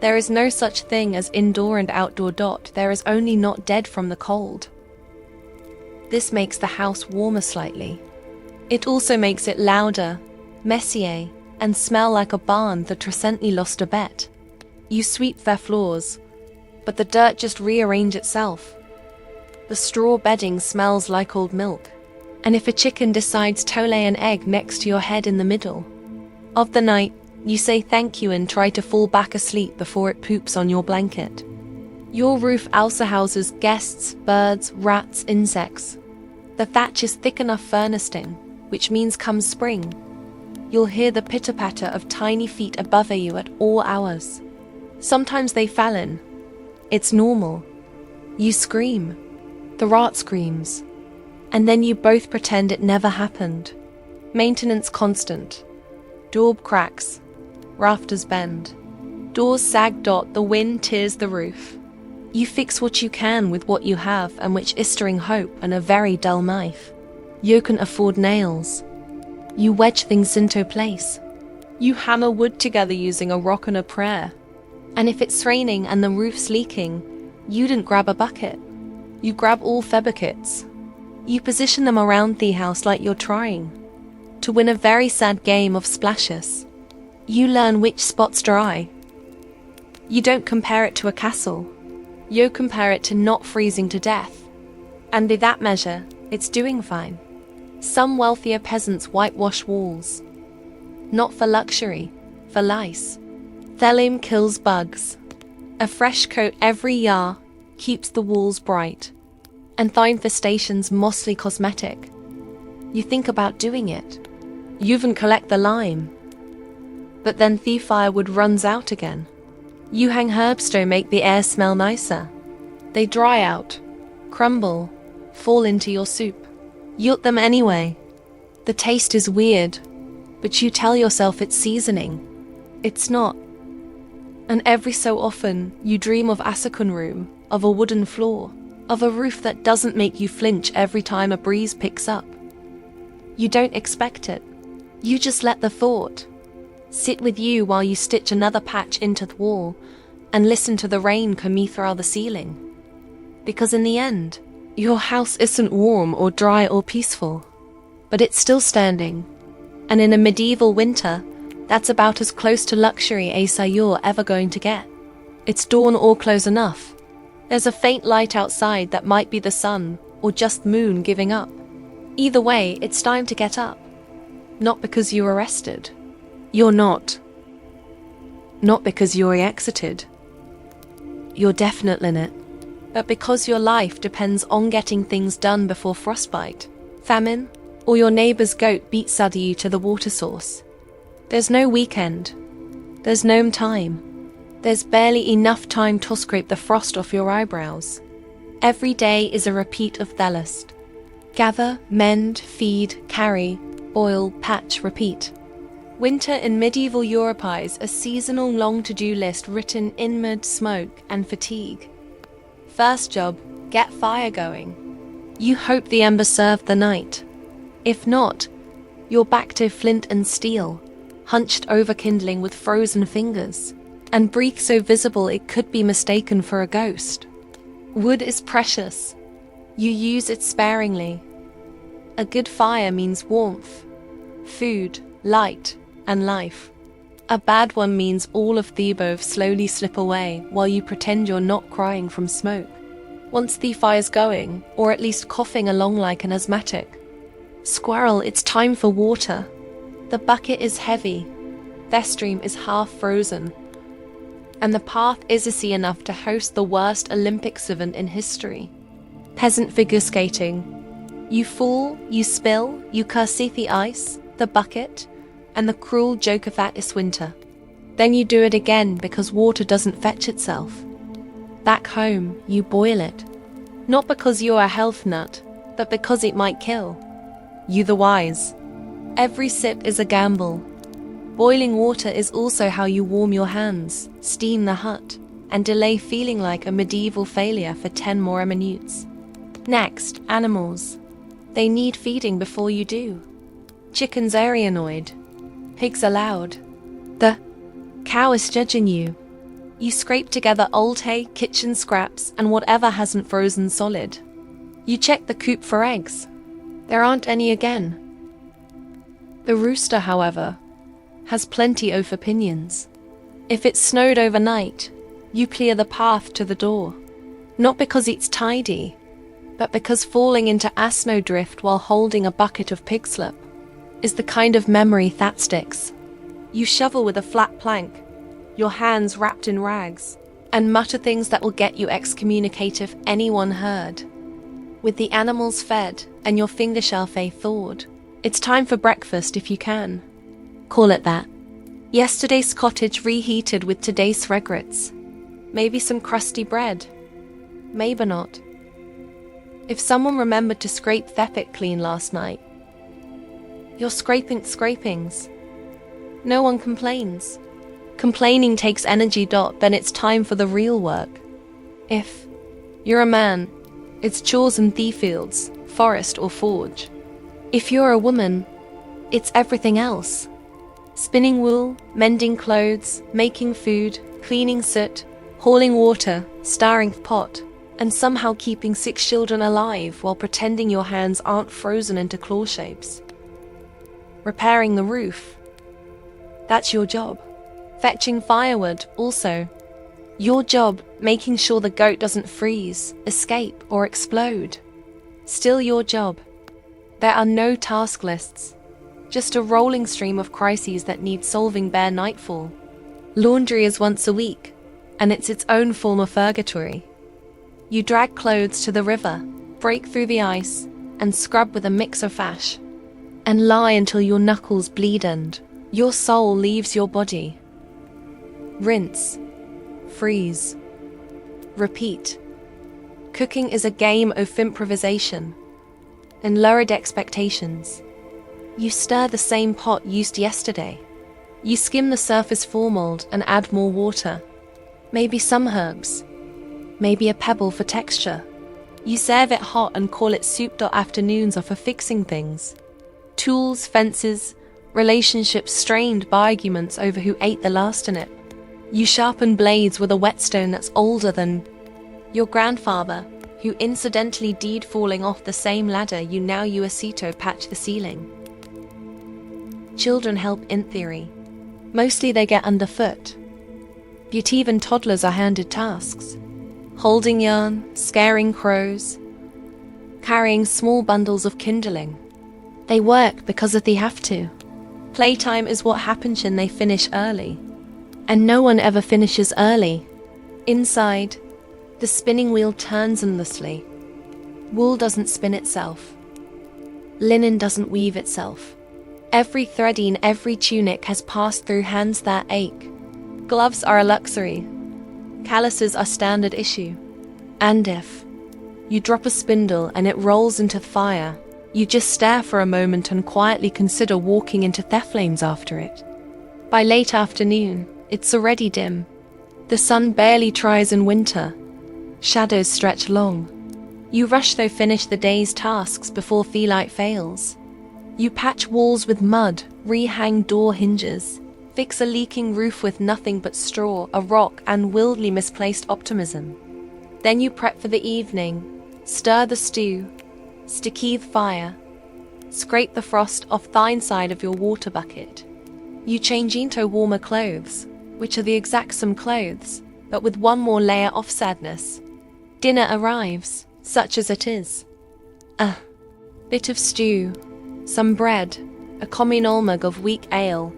There is no such thing as indoor and outdoor. There is only not dead from the cold. This makes the house warmer slightly. It also makes it louder, messier, and smell like a barn that recently lost a bet. You sweep their floors, but the dirt just rearrange itself. The straw bedding smells like old milk, and if a chicken decides to lay an egg next to your head in the middle of the night, you say thank you and try to fall back asleep before it poops on your blanket. Your roof also houses guests, birds, rats, insects. The thatch is thick enough for nesting, which means come spring, you'll hear the pitter-patter of tiny feet above you at all hours. Sometimes they fall in. It's normal. You scream. The rat screams. And then you both pretend it never happened. Maintenance constant. Door cracks. Rafters bend. Doors sag. The wind tears the roof. You fix what you can with what you have, and which is stirring hope and a very dull knife. You can afford nails. You wedge things into place. You hammer wood together using a rock and a prayer. And if it's raining and the roof's leaking, you didn't grab a bucket. You grab all the buckets. You position them around the house like you're trying to win a very sad game of splashes. You learn which spot's dry. You don't compare it to a castle. You compare it to not freezing to death. And by that measure, it's doing fine. Some wealthier peasants whitewash walls. Not for luxury, for lice. Theleme kills bugs. A fresh coat every year keeps the walls bright. And thy infestation's mostly cosmetic. You think about doing it. You even collect the lime. But then the firewood runs out again. You hang herbs to make the air smell nicer. They dry out, crumble, fall into your soup. You eat them anyway. The taste is weird, but you tell yourself it's seasoning. It's not. And every so often, you dream of a second room, of a wooden floor, of a roof that doesn't make you flinch every time a breeze picks up. You don't expect it. You just let the thought sit with you while you stitch another patch into the wall and listen to the rain come through the ceiling. Because in the end, your house isn't warm or dry or peaceful, but it's still standing. And in a medieval winter, that's about as close to luxury as you're ever going to get. It's dawn or close enough. There's a faint light outside that might be the sun or just moon giving up. Either way, it's time to get up. Not because you were rested. You're not. Not because you're exited. You're definitely in it. But because your life depends on getting things done before frostbite, famine, or your neighbor's goat beats you to the water source. There's no weekend. There's no time. There's barely enough time to scrape the frost off your eyebrows. Every day is a repeat of the list. Gather, mend, feed, carry, boil, patch, repeat. Winter in medieval Europe is a seasonal long to-do list written in mud, smoke, and fatigue. First job, get fire going. You hope the ember served the night. If not, you're back to flint and steel, hunched over kindling with frozen fingers. and breathe so visible it could be mistaken for a ghost. Wood is precious. You use it sparingly. A good fire means warmth, food, light, and life. A bad one means all of the above slowly slip away while you pretend you're not crying from smoke. Once the fire's going, or at least coughing along like an asthmatic. Squirrel, it's time for water. The bucket is heavy, their stream is half frozen, and the path is icy enough to host the worst Olympics event in history. Peasant figure skating. You fall, you spill, you curse the ice, the bucket, and the cruel joke of that is winter. Then you do it again because water doesn't fetch itself. Back home, you boil it. Not because you're a health nut, but because it might kill. You the wise. Every sip is a gamble. Boiling water is also how you warm your hands, steam the hut, and delay feeling like a medieval failure for 10 more minutes. Next, animals. They need feeding before you do. Chickens are annoyed. Pigs are loud. The cow is judging you. You scrape together old hay, kitchen scraps, and whatever hasn't frozen solid. You check the coop for eggs. There aren't any again. The rooster, however, has plenty of opinions. If it snowed overnight, you clear the path to the door. Not because it's tidy, but because falling into a snowdrift while holding a bucket of pig slip is the kind of memory that sticks. You shovel with a flat plank, your hands wrapped in rags, and mutter things that will get you excommunicated if anyone heard. With the animals fed and your finger shelf thawed, it's time for breakfast if you can. Call it that. Yesterday's cottage reheated with today's regrets. Maybe some crusty bread. Maybe not. If someone remembered to scrape Thepit clean last night, you're scraping scrapings. No one complains. Complaining takes energy. Then it's time for the real work. If you're a man, it's chores in the fields, forest or forge. If you're a woman, it's everything else. Spinning wool, mending clothes, making food, cleaning soot, hauling water, stirring pot, and somehow keeping 6 children alive while pretending your hands aren't frozen into claw shapes. Repairing the roof. That's your job. Fetching firewood, also. Your job, making sure the goat doesn't freeze, escape, or explode. Still your job. There are no task lists. Just a rolling stream of crises that need solving bare nightfall. Laundry is once a week, and it's its own form of purgatory. You drag clothes to the river, break through the ice, and scrub with a mix of ash. And lie until your knuckles bleed and your soul leaves your body. Rinse. Freeze. Repeat. Cooking is a game of improvisation and lowered expectations. You stir the same pot used yesterday. You skim the surface mold and add more water. Maybe some herbs. Maybe a pebble for texture. You serve it hot and call it soup. Afternoons are for fixing things. Tools, fences, relationships strained by arguments over who ate the last in it. You sharpen blades with a whetstone that's older than your grandfather, who incidentally died falling off the same ladder you now Uacito patch the ceiling. Children help in theory. Mostly they get underfoot. But even toddlers are handed tasks. Holding yarn, scaring crows, carrying small bundles of kindling. They work because they have to. Playtime is what happens when they finish early. And no one ever finishes early. Inside, the spinning wheel turns endlessly. Wool doesn't spin itself. Linen doesn't weave itself. Every thread in every tunic has passed through hands that ache. Gloves are a luxury. Calluses are standard issue. And if you drop a spindle and it rolls into the fire, you just stare for a moment and quietly consider walking into the flames after it. By late afternoon, it's already dim. The sun barely tries in winter. Shadows stretch long. You rush though finish the day's tasks before the light fails. You patch walls with mud, rehang door hinges, Fix a leaking roof with nothing but straw, a rock, and wildly misplaced optimism. Then you prep for the evening, stir the stew, stikithe fire, scrape the frost off thine side of your water bucket. You change into warmer clothes, which are the exact same clothes, but with one more layer of sadness. Dinner arrives, such as it is. A bit of stew, some bread, a communal mug of weak ale,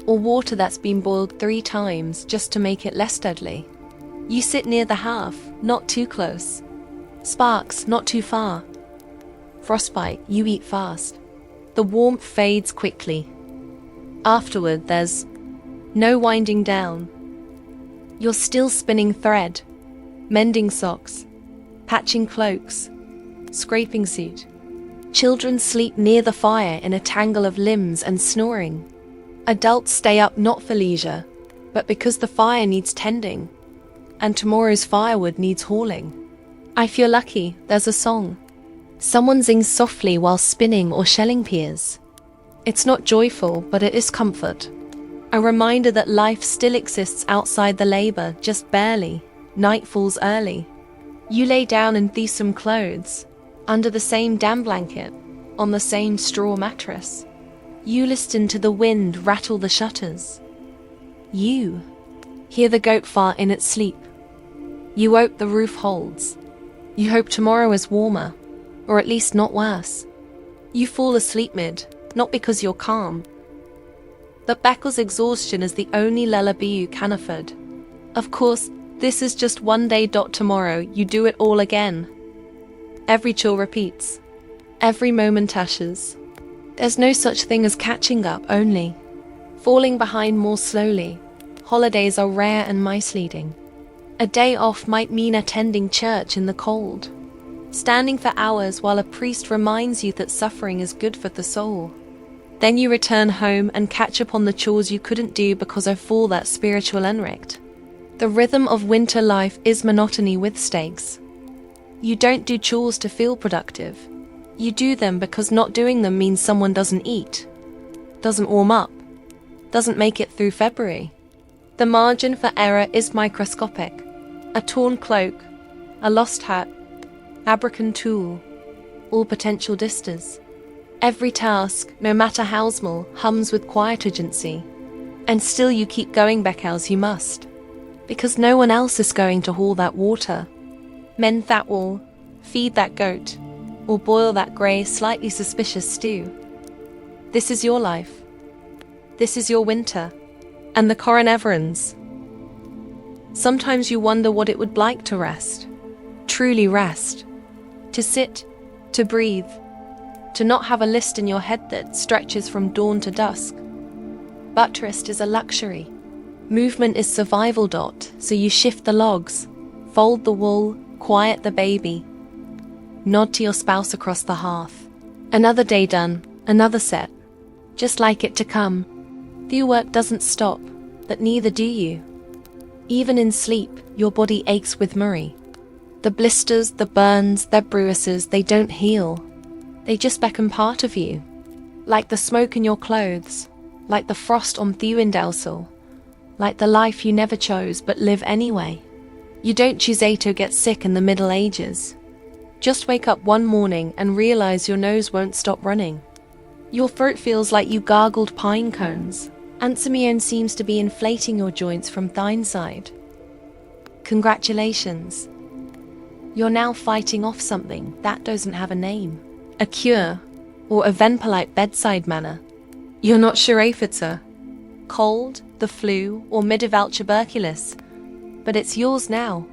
or water that's been boiled 3 times just to make it less deadly. You sit near the hearth, not too close. Sparks, not too far. Frostbite, you eat fast. The warmth fades quickly. Afterward, there's no winding down. You're still spinning thread, mending socks, patching cloaks, scraping suit. Children sleep near the fire in a tangle of limbs and snoring. Adults stay up not for leisure, but because the fire needs tending, and tomorrow's firewood needs hauling. I feel lucky, there's a song. Someone sings softly while spinning or shelling peas. It's not joyful, but it is comfort. A reminder that life still exists outside the labor, just barely. Night falls early. You lay down in threesome clothes, under the same damp blanket, on the same straw mattress. You listen to the wind rattle the shutters. You hear the goat fart in its sleep. You hope the roof holds. You hope tomorrow is warmer, or at least not worse. You fall asleep mid, not because you're calm, but because exhaustion is the only lullaby you can afford. Of course, this is just one day. Tomorrow, you do it all again. Every chore repeats. Every moment ashes. There's no such thing as catching up, only falling behind more slowly. Holidays are rare and misleading. A day off might mean attending church in the cold, standing for hours while a priest reminds you that suffering is good for the soul. Then you return home and catch up on the chores you couldn't do because of all that spiritual unrest. The rhythm of winter life is monotony with stakes. You don't do chores to feel productive. You do them because not doing them means someone doesn't eat, doesn't warm up, doesn't make it through February. The margin for error is microscopic. A torn cloak, a lost hat, abracon tool, all potential disters. Every task, no matter how small, hums with quiet urgency. And still you keep going back as you must, because no one else is going to haul that water, mend that wall, feed that goat, or boil that grey, slightly suspicious stew. This is your life. This is your winter, and the coronavirans. Sometimes you wonder what it would like to rest, truly rest, to sit, to breathe, to not have a list in your head that stretches from dawn to dusk. But rest is a luxury. Movement is survival. So you shift the logs, fold the wool, quiet the baby, nod to your spouse across the hearth. Another day done, another set, just like it to come. The work doesn't stop, but neither do you. Even in sleep, your body aches with worry. The blisters, the burns, the bruises, they don't heal. They just become part of you. Like the smoke in your clothes, like the frost on the windowsill, like the life you never chose but live anyway. You don't choose to get sick in the Middle Ages. Just wake up one morning and realize your nose won't stop running. Your throat feels like you gargled pine cones. Antimone seems to be inflating your joints from thine side. Congratulations. You're now fighting off something that doesn't have a name, a cure, or a polite bedside manner. You're not sure if it's a cold, the flu, or medieval tuberculosis, but it's yours now.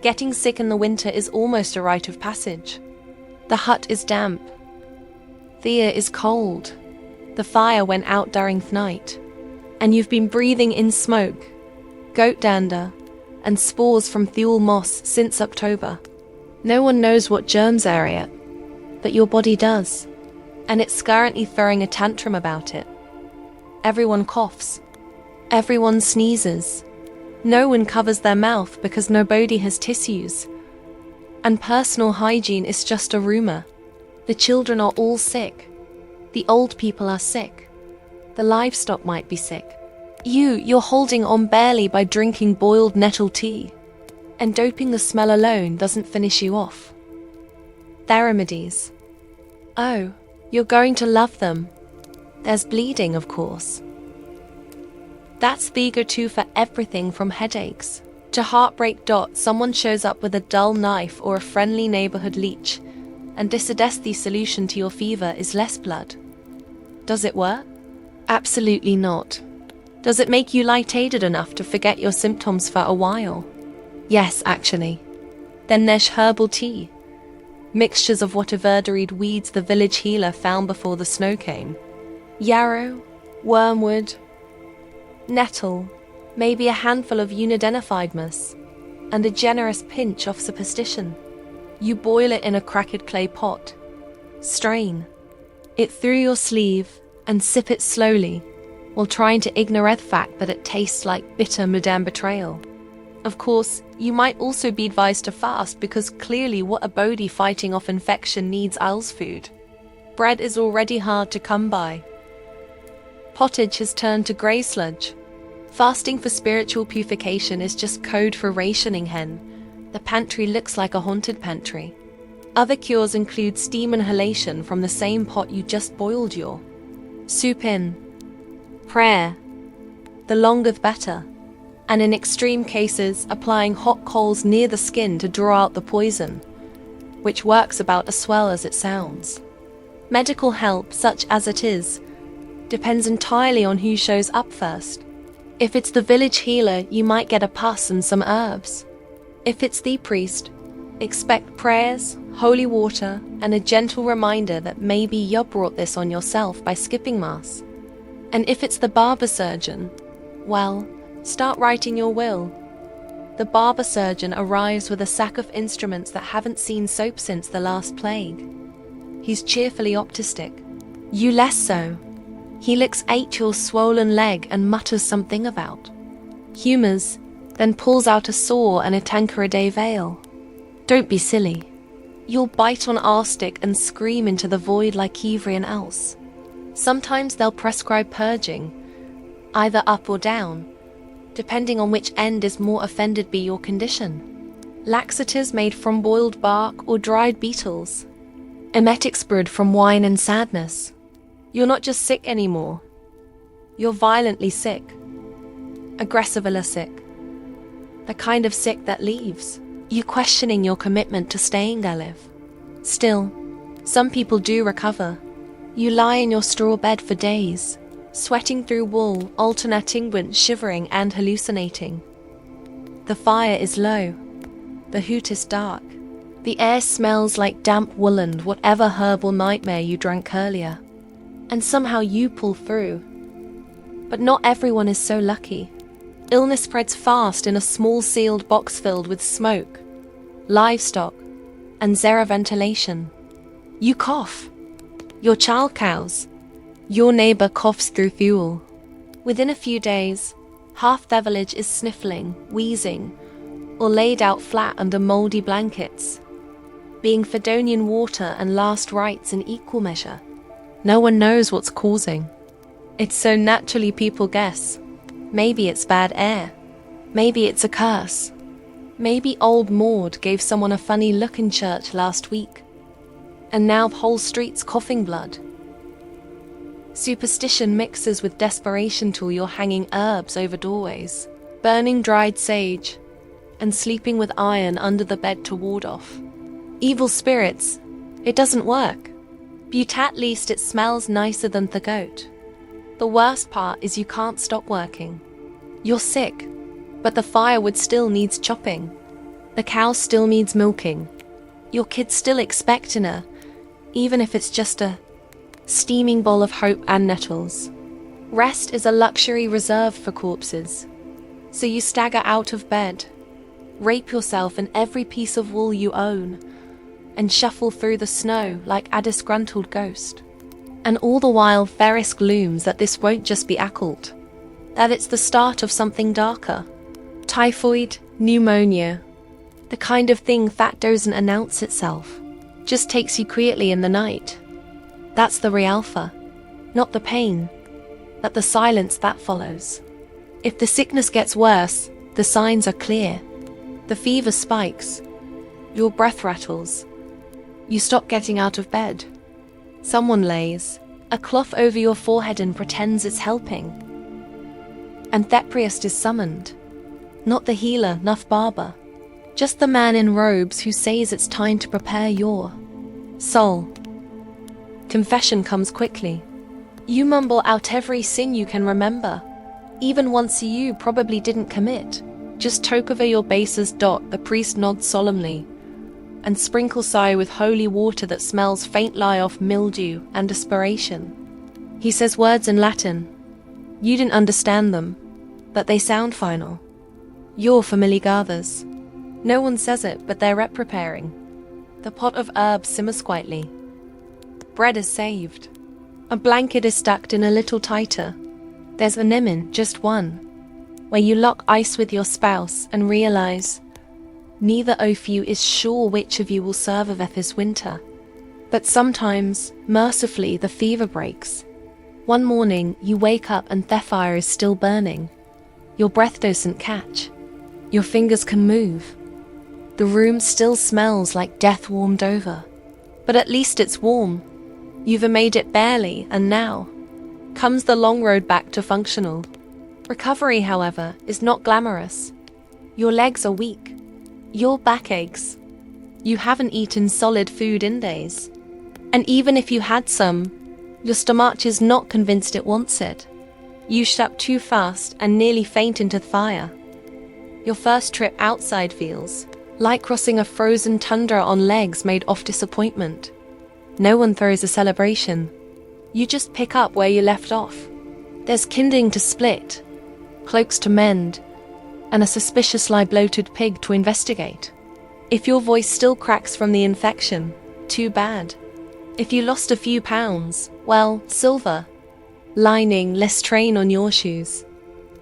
Getting sick in the winter is almost a rite of passage. The hut is damp. The air is cold. The fire went out during the night, and you've been breathing in smoke, goat dander, and spores from Thule moss since October. No one knows what germs are in it, but your body does, and it's currently throwing a tantrum about it. Everyone coughs. Everyone sneezes. No one covers their mouth because nobody has tissues. And personal hygiene is just a rumor. The children are all sick. The old people are sick. The livestock might be sick. You're holding on barely by drinking boiled nettle tea. And doping the smell alone doesn't finish you off. Thermodies. Oh, you're going to love them. There's bleeding, of course. That's the go-to for everything from headaches to heartbreak. Someone shows up with a dull knife or a friendly neighborhood leech, and the solution to your fever is less blood. Does it work? Absolutely not. Does it make you lightheaded enough to forget your symptoms for a while? Yes, actually. Then there's herbal tea. Mixtures of whatever weeds the village healer found before the snow came. Yarrow, wormwood, nettle, maybe a handful of unidentifiedness, and a generous pinch of superstition. You boil it in a cracked clay pot. Strain it through your sleeve and sip it slowly, while trying to ignore the fact that it tastes like bitter Madame betrayal. Of course, you might also be advised to fast because clearly what a body fighting off infection needs owl's food. Bread is already hard to come by. Pottage has turned to grey sludge. Fasting for spiritual purification is just code for rationing hen. The pantry looks like a haunted pantry. Other cures include steam inhalation from the same pot you just boiled your soup in. Prayer. The longer the better. And in extreme cases, applying hot coals near the skin to draw out the poison, which works about as well as it sounds. Medical help, such as it is, depends entirely on who shows up first. If it's the village healer, you might get a pus and some herbs. If it's the priest, expect prayers, holy water, and a gentle reminder that maybe you brought this on yourself by skipping mass. And if it's the barber surgeon, well, start writing your will. The barber surgeon arrives with a sack of instruments that haven't seen soap since the last plague. He's cheerfully optimistic. You less so. He looks at your swollen leg and mutters something about humours, then pulls out a saw and a Tanqueray veil. Don't be silly. You'll bite on arsenic and scream into the void like everyone else. Sometimes they'll prescribe purging, either up or down, depending on which end is more offended by your condition. Laxatives made from boiled bark or dried beetles. Emetics brewed from wine and sadness. You're not just sick anymore. You're violently sick. Aggressively sick. The kind of sick that leaves you questioning your commitment to staying alive. Still, some people do recover. You lie in your straw bed for days, sweating through wool, alternating with shivering and hallucinating. The fire is low. The hoot is dark. The air smells like damp wool and whatever herbal nightmare you drank earlier. And somehow you pull through. But not everyone is so lucky. Illness spreads fast in a small sealed box filled with smoke, livestock, and zero ventilation. You cough. Your child cows. Your neighbor coughs through fuel. Within a few days, half the village is sniffling, wheezing, or laid out flat under moldy blankets, being Fedonian water and last rites in equal measure. No one knows what's causing. It's so naturally people guess. Maybe it's bad air. Maybe it's a curse. Maybe old Maud gave someone a funny look in church last week. And now the whole street's coughing blood. Superstition mixes with desperation till you're hanging herbs over doorways, burning dried sage, and sleeping with iron under the bed to ward off evil spirits. It doesn't work. But at least it smells nicer than the goat. The worst part is you can't stop working. You're sick, but the firewood still needs chopping. The cow still needs milking. Your kid's still expecting her, even if it's just a steaming bowl of hope and nettles. Rest is a luxury reserved for corpses. So you stagger out of bed, rape yourself in every piece of wool you own, and shuffle through the snow like a disgruntled ghost. And all the while Ferris glooms that this won't just be occult, that it's the start of something darker. Typhoid, pneumonia, the kind of thing that doesn't announce itself, just takes you quietly in the night. That's the realpha, not the pain, but the silence that follows. If the sickness gets worse, the signs are clear. The fever spikes. Your breath rattles. You stop getting out of bed. Someone lays a cloth over your forehead and pretends it's helping. And that priest is summoned. Not the healer, Nuff Barber. Just the man in robes who says it's time to prepare your soul. Confession comes quickly. You mumble out every sin you can remember. Even ones you probably didn't commit. Just toke over your bases. The priest nods solemnly and sprinkles sigh with holy water that smells faintly of mildew and desperation. He says words in Latin. You didn't understand them, but they sound final. Your family gathers. No one says it, but they're preparing. The pot of herbs simmers quietly. Bread is saved. A blanket is stacked in a little tighter. There's a nimin, just one, where you lock ice with your spouse and realize neither of you is sure which of you will survive this winter. But sometimes, mercifully, the fever breaks. One morning, you wake up and the fire is still burning. Your breath doesn't catch. Your fingers can move. The room still smells like death warmed over. But at least it's warm. You've made it barely, and now comes the long road back to functional. Recovery, however, is not glamorous. Your legs are weak. Your back aches. You haven't eaten solid food in days. And even if you had some, your stomach is not convinced it wants it. You shut up too fast and nearly faint into the fire. Your first trip outside feels like crossing a frozen tundra on legs made of disappointment. No one throws a celebration. You just pick up where you left off. There's kindling to split, cloaks to mend, and a suspiciously bloated pig to investigate. If your voice still cracks from the infection, too bad. If you lost a few pounds, well, silver lining, less strain on your shoes.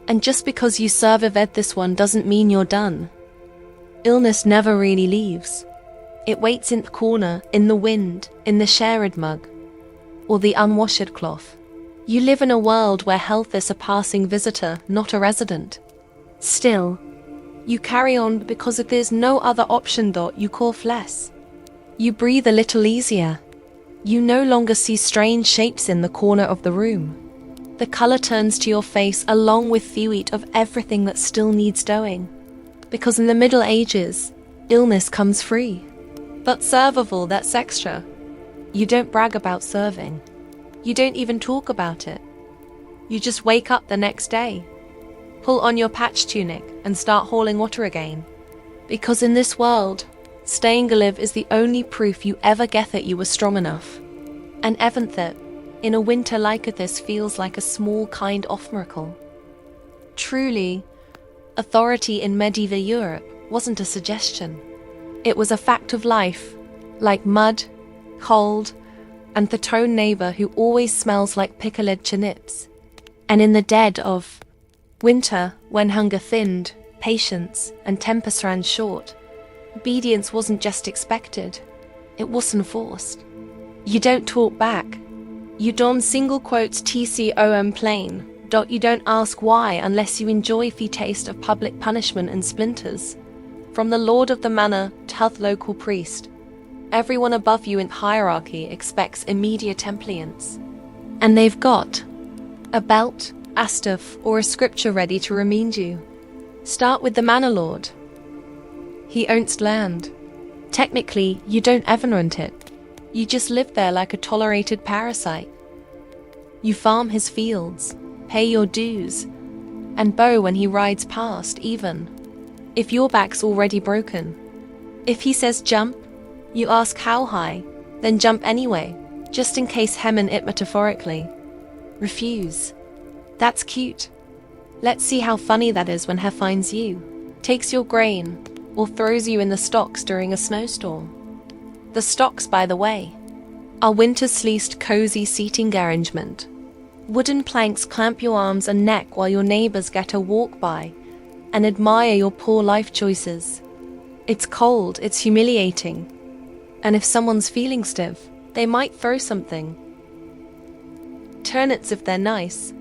And just because you survived this one doesn't mean you're done. Illness never really leaves. It waits in the corner, in the wind, in the shared mug, or the unwashed cloth. You live in a world where health is a passing visitor, not a resident. Still, you carry on because if there's no other option, you cough less. You breathe a little easier. You no longer see strange shapes in the corner of the room. The color turns to your face along with feet of everything that still needs doing. Because in the Middle Ages, illness comes free. But survival, that's extra. You don't brag about serving. You don't even talk about it. You just wake up the next day, pull on your patch tunic and start hauling water again. Because in this world, staying alive is the only proof you ever get that you were strong enough. And even that, in a winter like this, feels like a small kind of miracle. Truly, authority in medieval Europe wasn't a suggestion. It was a fact of life, like mud, cold, and the tone neighbor who always smells like pickled turnips. And in the dead of winter, when hunger thinned, patience and tempers ran short, obedience wasn't just expected, it wasn't forced. You don't talk back. You don't single quotes TCOM plain. You don't ask why unless you enjoy the taste of public punishment and splinters. From the lord of the manor to the local priest, everyone above you in hierarchy expects immediate compliance. And they've got a belt, a staff, or a scripture ready to remind you. Start with the manor lord. He owns land. Technically, you don't ever rent it. You just live there like a tolerated parasite. You farm his fields, pay your dues, and bow when he rides past, even if your back's already broken. If he says jump, you ask how high, then jump anyway, just in case hemming it metaphorically. Refuse. That's cute. Let's see how funny that is when he finds you, takes your grain, or throws you in the stocks during a snowstorm. The stocks, by the way, are winter-sleeced cozy seating arrangement. Wooden planks clamp your arms and neck while your neighbors get a walk by and admire your poor life choices. It's cold, it's humiliating. And if someone's feeling stiff, they might throw something. Turnips if they're nice,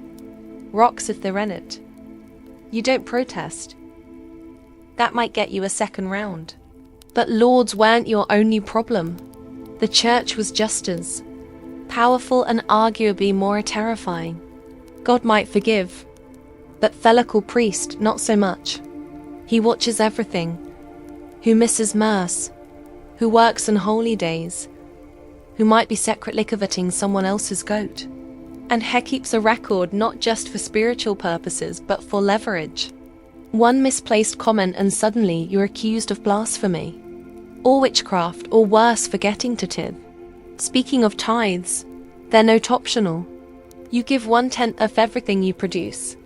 rocks if they're in it. You don't protest. That might get you a second round. But lords weren't your only problem. The church was just as powerful and arguably more terrifying. God might forgive, but Thelical priest, not so much. He watches everything, who misses Mass, who works on holy days, who might be secretly coveting someone else's goat. And he keeps a record not just for spiritual purposes, but for leverage. One misplaced comment and suddenly you're accused of blasphemy, or witchcraft, or worse, forgetting to tithe. Speaking of tithes, they're not optional. You give 1/10 of everything you produce,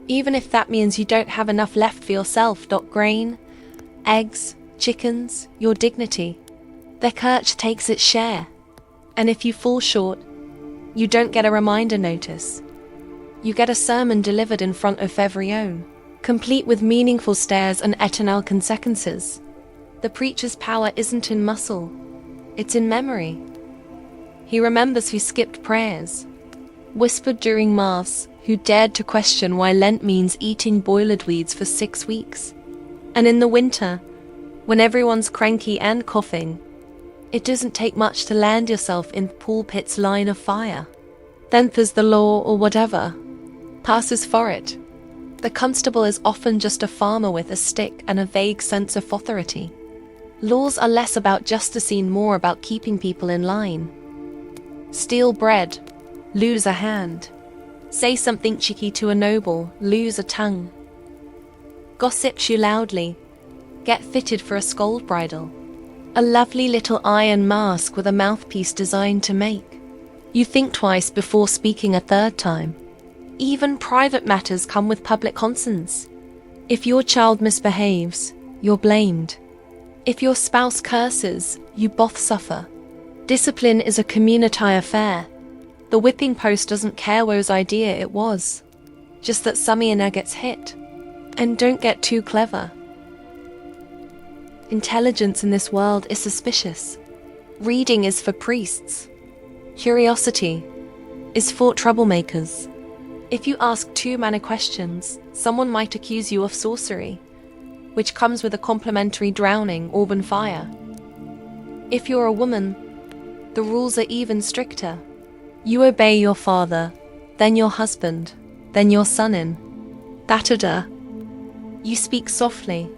even if that means you don't have enough left for yourself. Grain, eggs, chickens, your dignity. The church takes its share. And if you fall short, you don't get a reminder notice. You get a sermon delivered in front of every own, complete with meaningful stares and eternal consequences. The preacher's power isn't in muscle, it's in memory. He remembers who skipped prayers, whispered during Mass, who dared to question why Lent means eating boiled weeds for 6 weeks. And in the winter, when everyone's cranky and coughing, it doesn't take much to land yourself in pulpit's line of fire. Then there's the law, or whatever passes for it. The constable is often just a farmer with a stick and a vague sense of authority. Laws are less about justice and more about keeping people in line. Steal bread, lose a hand. Say something cheeky to a noble, lose a tongue. Gossip you loudly, get fitted for a scold bridle. A lovely little iron mask with a mouthpiece designed to make you think twice before speaking a third time. Even private matters come with public conscience. If your child misbehaves, you're blamed. If your spouse curses, you both suffer. Discipline is a community affair. The whipping post doesn't care whose idea it was, just that Samiana gets hit. And don't get too clever. Intelligence in this world is suspicious. Reading is for priests. Curiosity is for troublemakers. If you ask too many questions, someone might accuse you of sorcery, which comes with a complimentary drowning or bonfire. If you're a woman, the rules are even stricter. You obey your father, then your husband, then your son-in. Thatched. You speak softly,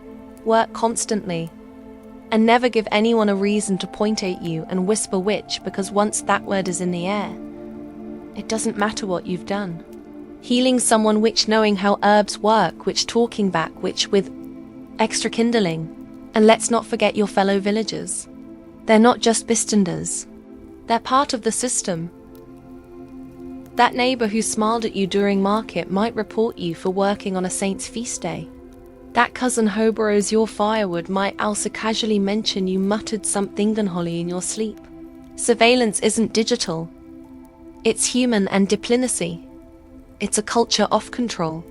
work constantly, and never give anyone a reason to point at you and whisper witch, because once that word is in the air, it doesn't matter what you've done. Healing someone, which knowing how herbs work, which talking back, which with extra kindling. And let's not forget your fellow villagers. They're not just bystanders. They're part of the system. That neighbor who smiled at you during market might report you for working on a saint's feast day. That cousin who borrows your firewood might also casually mention you muttered something unholy in your sleep. Surveillance isn't digital. It's human, and diplomacy. It's a culture of control.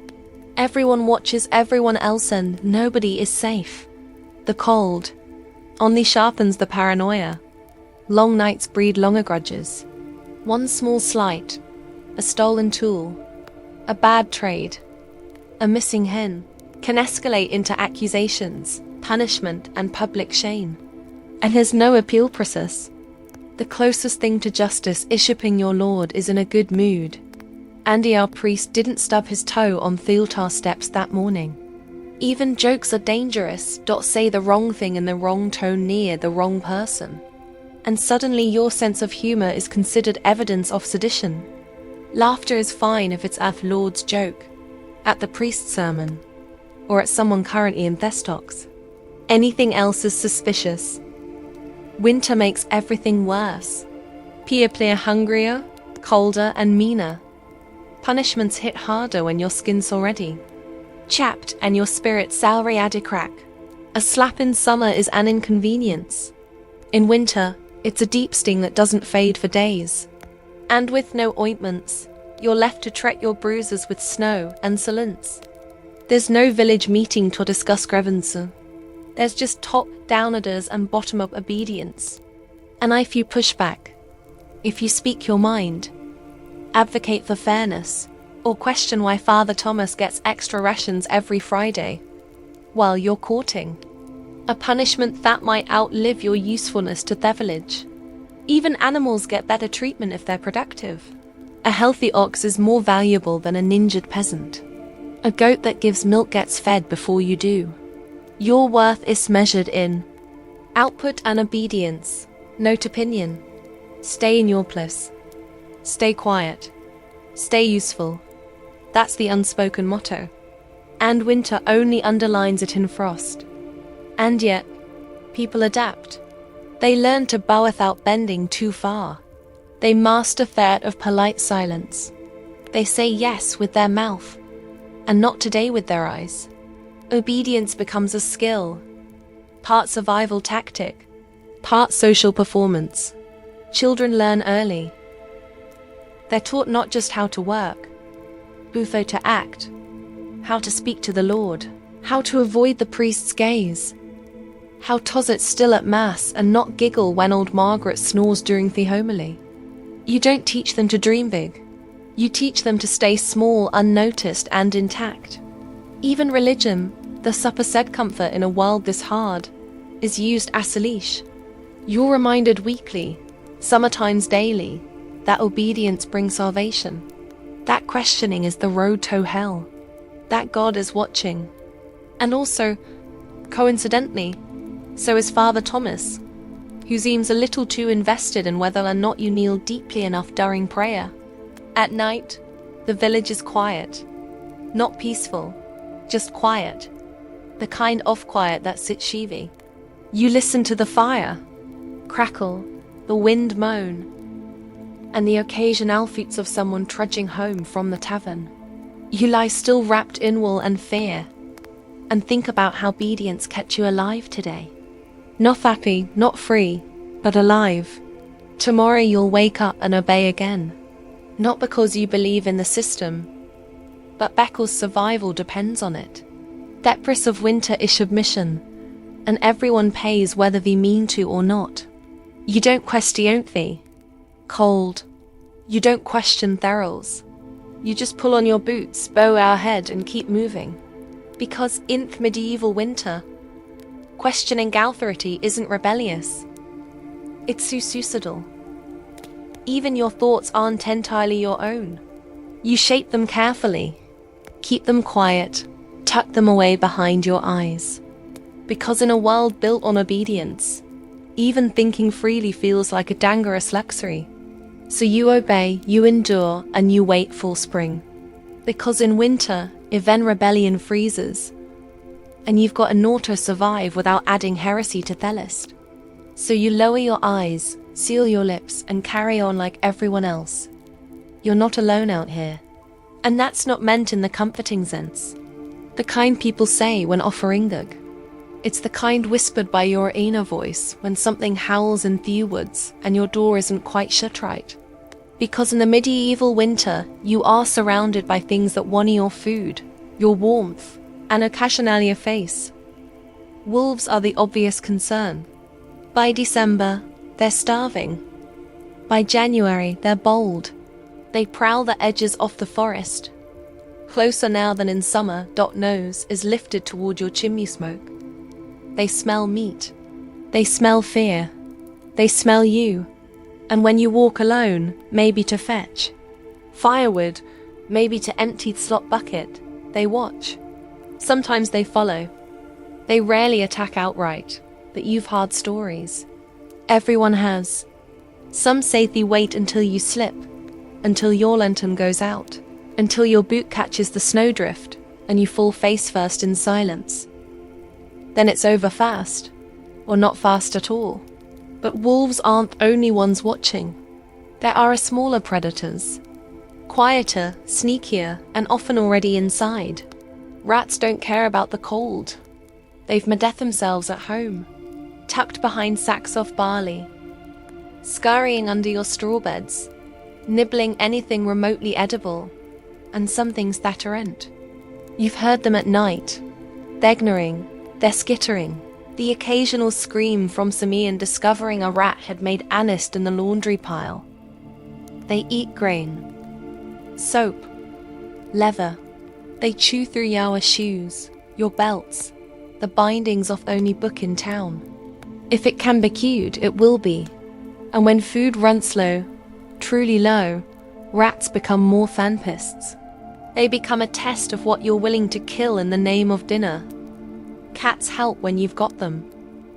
Everyone watches everyone else and nobody is safe. The cold only sharpens the paranoia. Long nights breed longer grudges. One small slight, a stolen tool, a bad trade, a missing hen, can escalate into accusations, punishment, and public shame. And there's no appeal process. The closest thing to justice is shipping your lord is in a good mood. Andy, our priest, didn't stub his toe on the altar steps that morning. Even jokes are dangerous. Say the wrong thing in the wrong tone near the wrong person, and suddenly your sense of humor is considered evidence of sedition. Laughter is fine if it's at the Lord's joke, at the priest's sermon, or at someone currently in Thestox. Anything else is suspicious. Winter makes everything worse. People are hungrier, colder, and meaner. Punishments hit harder when your skin's already chapped and your spirit salary at a crack. A slap in summer is an inconvenience. In winter, it's a deep sting that doesn't fade for days. And with no ointments, you're left to treat your bruises with snow and silence. There's no village meeting to discuss grievances. There's just top-downers and bottom-up obedience. And if you push back, if you speak your mind, advocate for fairness, Or question why Father Thomas gets extra rations every Friday while you're courting. A punishment that might outlive your usefulness to the village. Even animals get better treatment if they're productive. A healthy ox is more valuable than an injured peasant. A goat that gives milk gets fed before you do. Your worth is measured in output and obedience. Note opinion. Stay in your place. Stay quiet. Stay useful. That's the unspoken motto. And winter only underlines it in frost. And yet, people adapt. They learn to bow without bending too far. They master the art of polite silence. They say yes with their mouth, and not today with their eyes. Obedience becomes a skill, part survival tactic, part social performance. Children learn early. They're taught not just how to work, but to act, how to speak to the Lord, how to avoid the priest's gaze, how to sit still at Mass and not giggle when old Margaret snores during the homily. You don't teach them to dream big. You teach them to stay small, unnoticed, and intact. Even religion, the supposed comfort in a world this hard, is used as a leash. You're reminded weekly, sometimes daily, that obedience brings salvation. That questioning is the road to hell. That God is watching. And also, coincidentally, so is Father Thomas, who seems a little too invested in whether or not you kneel deeply enough during prayer. At night, the village is quiet. Not peaceful, just quiet. The kind of quiet that sits Shivi. You listen to the fire, crackle, the wind moan, and the occasional footsteps of someone trudging home from the tavern. You lie still wrapped in wool and fear, and think about how obedience kept you alive today. Not happy, not free, but alive. Tomorrow you'll wake up and obey again. Not because you believe in the system, but because survival depends on it. That price of winter is submission, and everyone pays whether they mean to or not. You don't question the cold. You don't question therals. You just pull on your boots, bow our head, and keep moving. Because in medieval winter, questioning authority isn't rebellious. It's suicidal. Even your thoughts aren't entirely your own. You shape them carefully. Keep them quiet. Tuck them away behind your eyes. Because in a world built on obedience, even thinking freely feels like a dangerous luxury. So you obey, you endure, and you wait for spring. Because in winter, even rebellion freezes, and you've got a naught to survive without adding heresy to the list. So you lower your eyes, seal your lips, and carry on like everyone else. You're not alone out here. And that's not meant in the comforting sense. The kind people say when offering gug. It's the kind whispered by your inner voice when something howls in the woods and your door isn't quite shut right. Because in the medieval winter, you are surrounded by things that want your food, your warmth, and occasionally a face. Wolves are the obvious concern. By December, they're starving. By January, they're bold. They prowl the edges of the forest. Closer now than in summer, nose is lifted toward your chimney smoke. They smell meat. They smell fear. They smell you. And when you walk alone, maybe to fetch firewood, maybe to empty the slop bucket, they watch. Sometimes they follow. They rarely attack outright, but you've heard stories. Everyone has. Some say they wait until you slip, until your lantern goes out, until your boot catches the snowdrift, and you fall face first in silence. Then it's over fast, or not fast at all. But wolves aren't only ones watching. There are smaller predators, quieter, sneakier, and often already inside. Rats don't care about the cold. They've made themselves at home, tucked behind sacks of barley, scurrying under your straw beds, nibbling anything remotely edible, and some things that aren't. You've heard them at night. They're gnawing, they're skittering. The occasional scream from Simeon discovering a rat had made a nest in the laundry pile. They eat grain, soap, Leather. They chew through your shoes, your belts, the bindings of only book in town. If it can be cued, it will be. And when food runs low, truly low, rats become more fanpists. They become a test of what you're willing to kill in the name of dinner. Cats help when you've got them,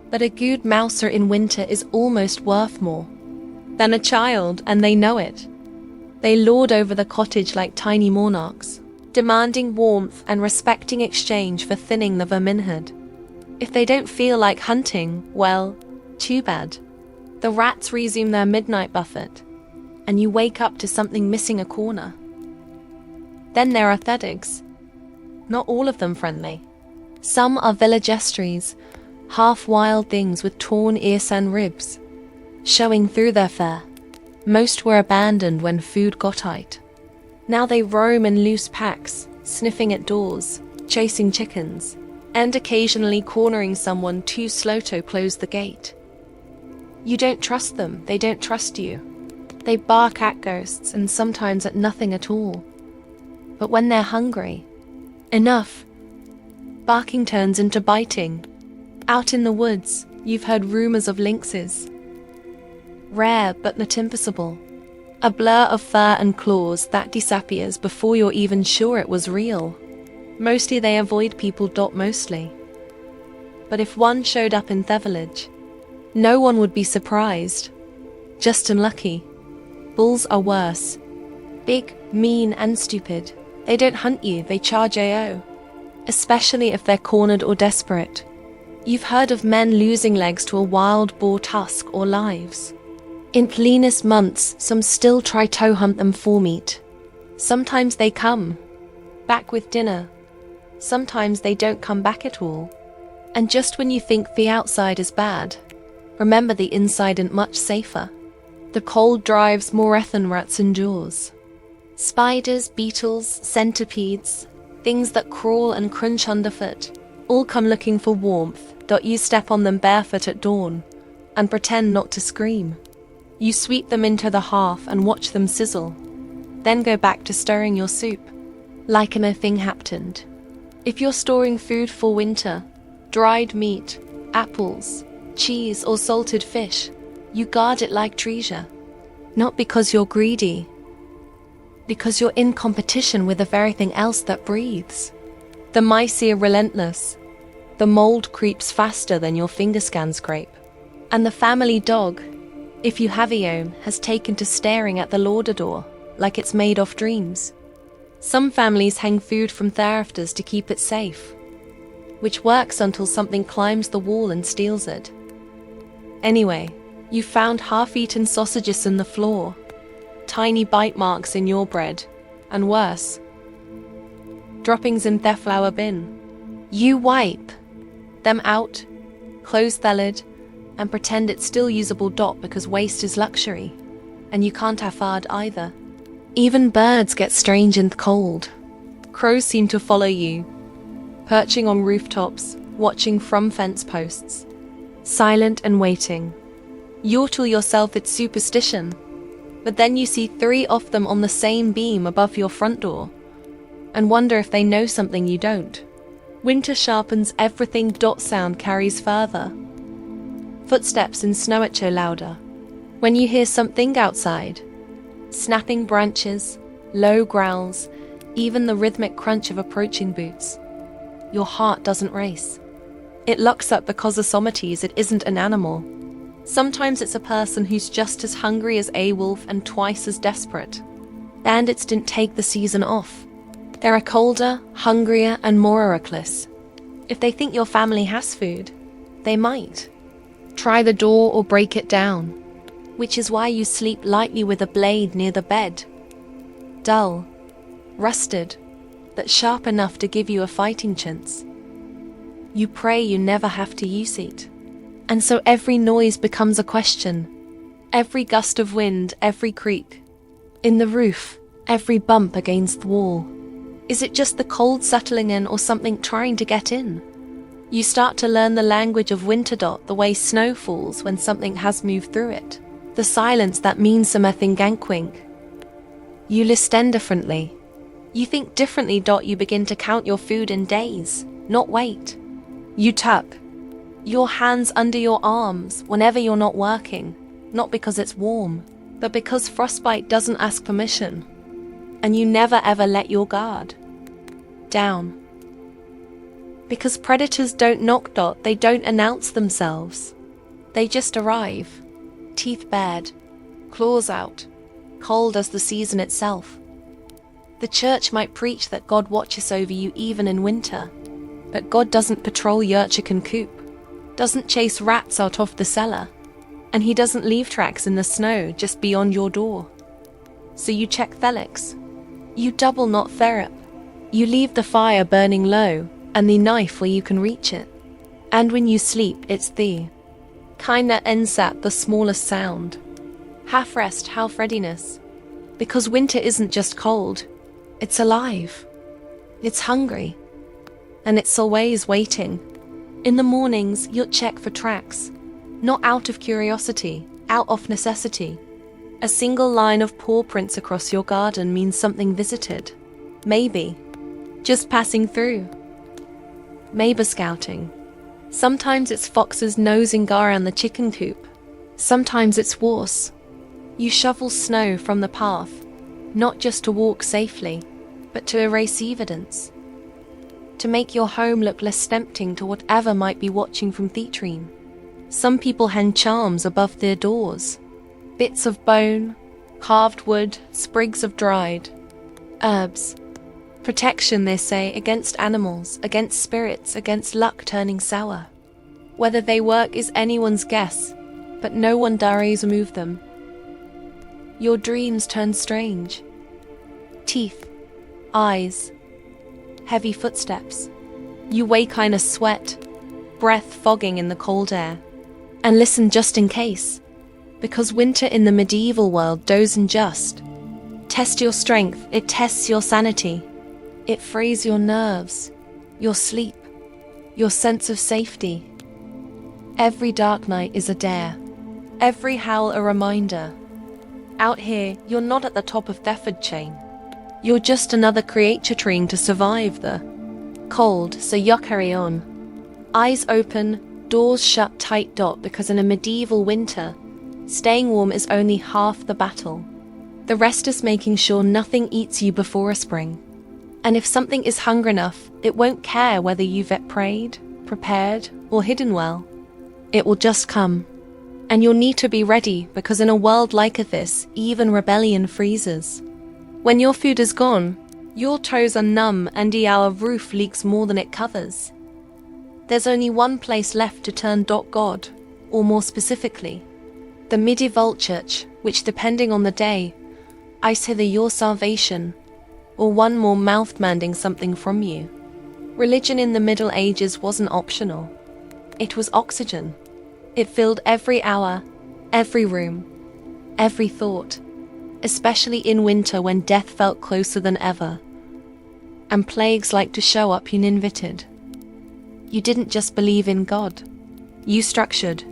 but a good mouser in winter is almost worth more than a child, and they know it. They lord over the cottage like tiny monarchs, demanding warmth and respecting exchange for thinning the verminhood. If they don't feel like hunting, well, too bad. The rats resume their midnight buffet, and you wake up to something missing a corner. Then there are thatched. Not all of them friendly. Some are village estuaries, half-wild things with torn ears and ribs, showing through their fur. Most were abandoned when food got tight. Now they roam in loose packs, sniffing at doors, chasing chickens, and occasionally cornering someone too slow to close the gate. You don't trust them, they don't trust you. They bark at ghosts and sometimes at nothing at all. But when they're hungry, enough, barking turns into biting. Out in the woods, you've heard rumors of lynxes. Rare but not impossible. A blur of fur and claws that disappears before you're even sure it was real. Mostly they avoid people. Mostly. But if one showed up in the village, no one would be surprised. Just unlucky. Bulls are worse. Big, mean and stupid. They don't hunt you, they charge AO. Especially if they're cornered or desperate. You've heard of men losing legs to a wild boar tusk or lives. In leanest months, some still try to hunt them for meat. Sometimes they come back with dinner. Sometimes they don't come back at all. And just when you think the outside is bad, remember the inside isn't much safer. The cold drives more than rats and jaws. Spiders, beetles, centipedes, things that crawl and crunch underfoot, all come looking for warmth. You step on them barefoot at dawn and pretend not to scream. You sweep them into the hearth and watch them sizzle, then go back to stirring your soup, like nothing happened. If you're storing food for winter, dried meat, apples, cheese or salted fish, you guard it like treasure. Not because you're greedy, because you're in competition with everything else that breathes. The mice are relentless. The mold creeps faster than your finger scan scrape. And the family dog, if you have a home, has taken to staring at the larder door like it's made of dreams. Some families hang food from the rafters to keep it safe, which works until something climbs the wall and steals it. Anyway, you found half-eaten sausages on the floor, tiny bite marks in your bread, and worse, droppings in their flour bin. You wipe them out, close the lid, and pretend it's still usable. Because waste is luxury, and you can't afford either. Even birds get strange and cold. Crows seem to follow you, perching on rooftops, watching from fence posts, silent and waiting. You tell yourself it's superstition, but then you see 3 of them on the same beam above your front door, and wonder if they know something you don't. Winter sharpens everything. Sound carries further. Footsteps in snow at you louder. When you hear something outside, snapping branches, low growls, even the rhythmic crunch of approaching boots, your heart doesn't race. It locks up because of somates. It isn't an animal. Sometimes it's a person who's just as hungry as a wolf and twice as desperate. Bandits didn't take the season off. They're colder, hungrier, and more reckless. If they think your family has food, they might try the door or break it down, which is why you sleep lightly with a blade near the bed. Dull, rusted, but sharp enough to give you a fighting chance. You pray you never have to use it. And so every noise becomes a question. Every gust of wind, every creak in the roof, every bump against the wall. Is it just the cold settling in or something trying to get in? You start to learn the language of winter. The way snow falls when something has moved through it. The silence that means something gankwink. You listen differently. You think differently. You begin to count your food in days, not weight. You tuck your hands under your arms whenever you're not working, not because it's warm, but because frostbite doesn't ask permission. And you never ever let your guard down. Because predators don't knock. They don't announce themselves. They just arrive, teeth bared, claws out, cold as the season itself. The church might preach that God watches over you even in winter, but God doesn't patrol your chicken coop, doesn't chase rats out of the cellar, and he doesn't leave tracks in the snow just beyond your door. So you check Felix. You double knot therap. You leave the fire burning low and the knife where you can reach it. And when you sleep, it's the kinda ends at the smallest sound. Half rest, half readiness. Because winter isn't just cold, it's alive. It's hungry. And it's always waiting. In the mornings, you'll check for tracks. Not out of curiosity, out of necessity. A single line of paw prints across your garden means something visited. Maybe. Just passing through. Maybe scouting. Sometimes it's foxes nosing around the chicken coop. Sometimes it's worse. You shovel snow from the path, not just to walk safely, but to erase evidence. To make your home look less tempting to whatever might be watching from theatrine. Some people hang charms above their doors. Bits of bone, carved wood, sprigs of dried herbs. Protection, they say, against animals, against spirits, against luck turning sour. Whether they work is anyone's guess, but no one dares move them. Your dreams turn strange. Teeth, eyes, heavy footsteps. You wake in a sweat, breath fogging in the cold air. And listen just in case, because winter in the medieval world doesn't just test your strength, it tests your sanity. It frays your nerves, your sleep, your sense of safety. Every dark night is a dare, every howl a reminder. Out here, you're not at the top of Thefford chain. You're just another creature trying to survive the cold, so you carry on. Eyes open, doors shut tight. Because in a medieval winter, staying warm is only half the battle. The rest is making sure nothing eats you before a spring. And if something is hungry enough, it won't care whether you've prayed, prepared, or hidden well. It will just come. And you'll need to be ready, because in a world like this, even rebellion freezes. When your food is gone, your toes are numb and our roof leaks more than it covers. There's only one place left to turn. God, or more specifically, the medieval church, which depending on the day, is either your salvation, or one more mouth demanding something from you. Religion in the Middle Ages wasn't optional. It was oxygen. It filled every hour, every room, every thought, especially in winter when death felt closer than ever, and plagues like to show up uninvited. You didn't just believe in God. You structured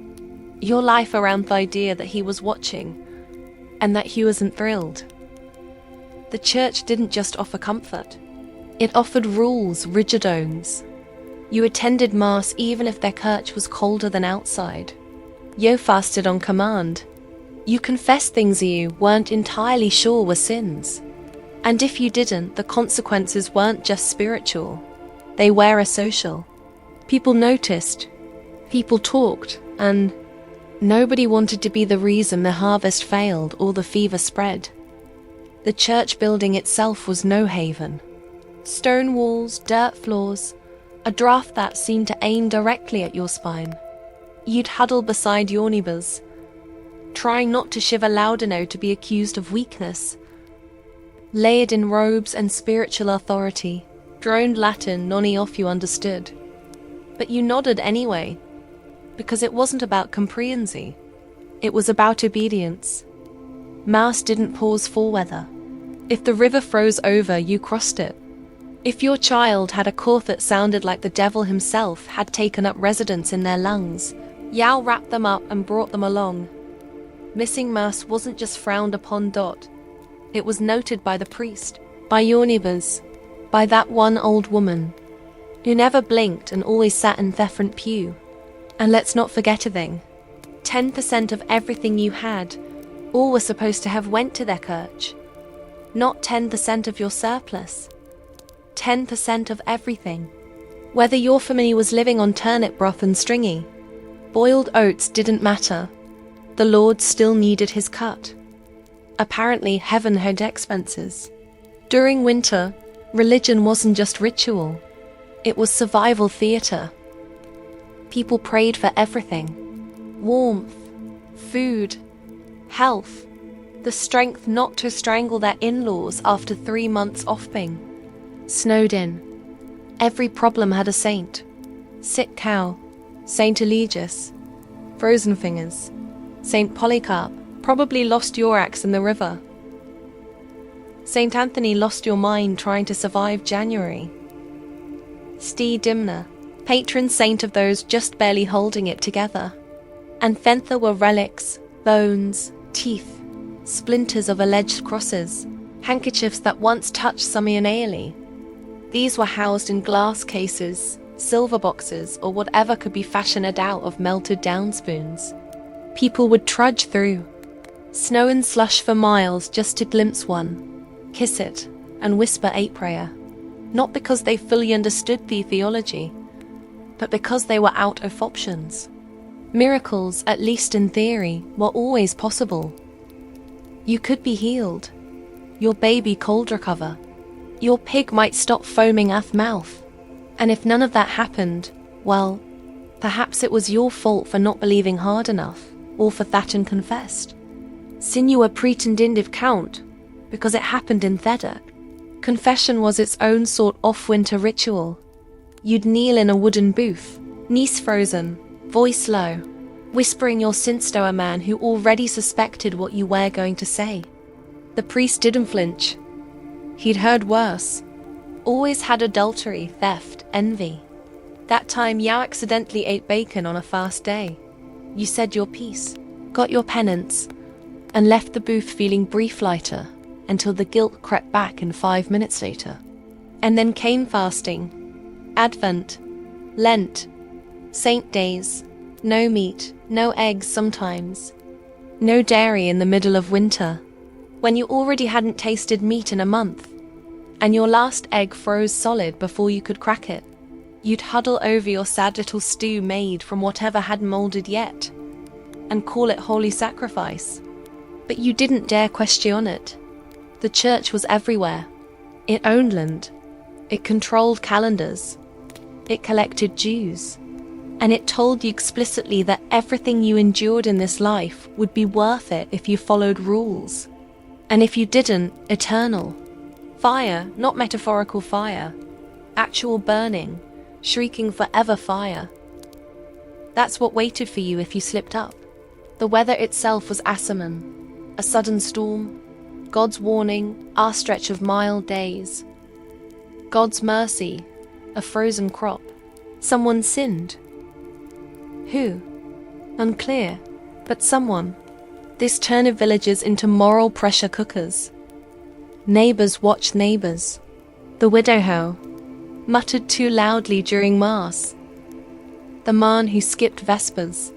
your life around the idea that he was watching, and that he wasn't thrilled. The church didn't just offer comfort. It offered rules, rigidones. You attended Mass even if their church was colder than outside. You fasted on command. You confessed things you weren't entirely sure were sins. And if you didn't, the consequences weren't just spiritual. They were social. People noticed. People talked. And nobody wanted to be the reason the harvest failed or the fever spread. The church building itself was no haven. Stone walls, dirt floors, a draft that seemed to aim directly at your spine. You'd huddle beside your neighbours, trying not to shiver loud enough to be accused of weakness. Layered in robes and spiritual authority, droned Latin none of you understood. But you nodded anyway, because it wasn't about comprehension. It was about obedience. Mass didn't pause for weather. If the river froze over, you crossed it. If your child had a cough that sounded like the devil himself had taken up residence in their lungs, Yao wrapped them up and brought them along. Missing Mass wasn't just frowned upon. It was noted by the priest. by your neighbours, by that one old woman who never blinked and always sat in the front pew. And let's not forget a thing. 10% of everything you had, all were supposed to have went to their church. Not 10% of your surplus. 10% of everything. Whether your family was living on turnip broth and stringy, boiled oats didn't matter. The Lord still needed his cut. Apparently, heaven had expenses. During winter, religion wasn't just ritual. It was survival theatre. People prayed for everything. Warmth, food, health, the strength not to strangle their in-laws after 3 months offing. Snowed in. Every problem had a saint. Sick cow, Saint Eligius, frozen fingers, Saint Polycarp, probably lost your axe in the river. Saint Anthony lost your mind trying to survive January. Stee Dimner, patron saint of those just barely holding it together. And Fenther were relics, bones, teeth, splinters of alleged crosses, handkerchiefs that once touched Samianaeli. These were housed in glass cases, silver boxes, or whatever could be fashioned out of melted down spoons. People would trudge through, snow and slush for miles just to glimpse one, kiss it, and whisper a prayer. Not because they fully understood the theology, but because they were out of options. Miracles, at least in theory, were always possible. You could be healed. Your baby cold recover. Your pig might stop foaming at mouth. And if none of that happened, well, perhaps it was your fault for not believing hard enough, or for that and confessed. Sin you were pretended count, because it happened in Thedek. Confession was its own sort of winter ritual. You'd kneel in a wooden booth, knees frozen, voice low, whispering your sins to a man who already suspected what you were going to say. The priest didn't flinch. He'd heard worse. Always had adultery, theft, envy. That time you accidentally ate bacon on a fast day. You said your piece, got your penance, and left the booth feeling brief lighter, until the guilt crept back in 5 minutes later. And then came fasting, Advent, Lent, Saint days, no meat, no eggs sometimes, no dairy in the middle of winter, when you already hadn't tasted meat in a month, and your last egg froze solid before you could crack it. You'd huddle over your sad little stew made from whatever had molded yet, and call it holy sacrifice. But you didn't dare question it. The church was everywhere. It owned land. It controlled calendars. It collected dues. And it told you explicitly that everything you endured in this life would be worth it if you followed rules. And if you didn't, eternal. Fire, not metaphorical fire. Actual burning, shrieking forever fire. That's what waited for you if you slipped up. The weather itself was Asaman, a sudden storm. God's warning, our stretch of mild days. God's mercy, a frozen crop. Someone sinned. Who? Unclear, but someone. This turned villages into moral pressure cookers. Neighbours watched neighbours. The widow hoe muttered too loudly during Mass. The man who skipped Vespers.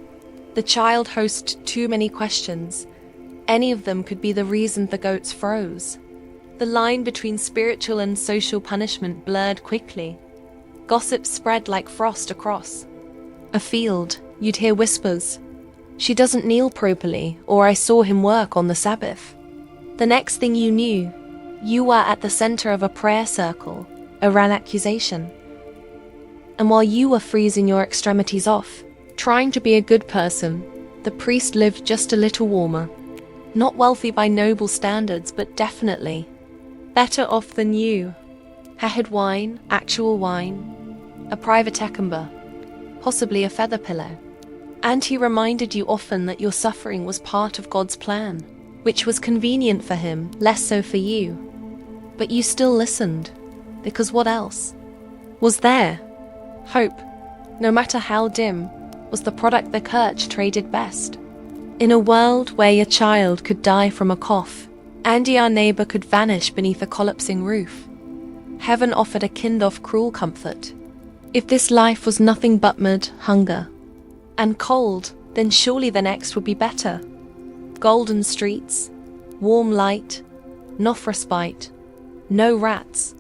The child host too many questions. Any of them could be the reason the goats froze. The line between spiritual and social punishment blurred quickly. Gossip spread like frost across. Afield, you'd hear whispers. She doesn't kneel properly, or I saw him work on the Sabbath. The next thing you knew, you were at the center of a prayer circle, a relaxation. And while you were freezing your extremities off, trying to be a good person, the priest lived just a little warmer. Not wealthy by noble standards, but definitely better off than you. Had wine, actual wine, a private Eckenber, possibly a feather pillow. And he reminded you often that your suffering was part of God's plan, which was convenient for him, less so for you. But you still listened, because what else? Was there? Hope, no matter how dim, was the product the church traded best. In a world where your child could die from a cough, Andy, our neighbour, could vanish beneath a collapsing roof. Heaven offered a kind of cruel comfort. If this life was nothing but mud, hunger, and cold, then surely the next would be better. Golden streets, warm light, no frostbite, no rats.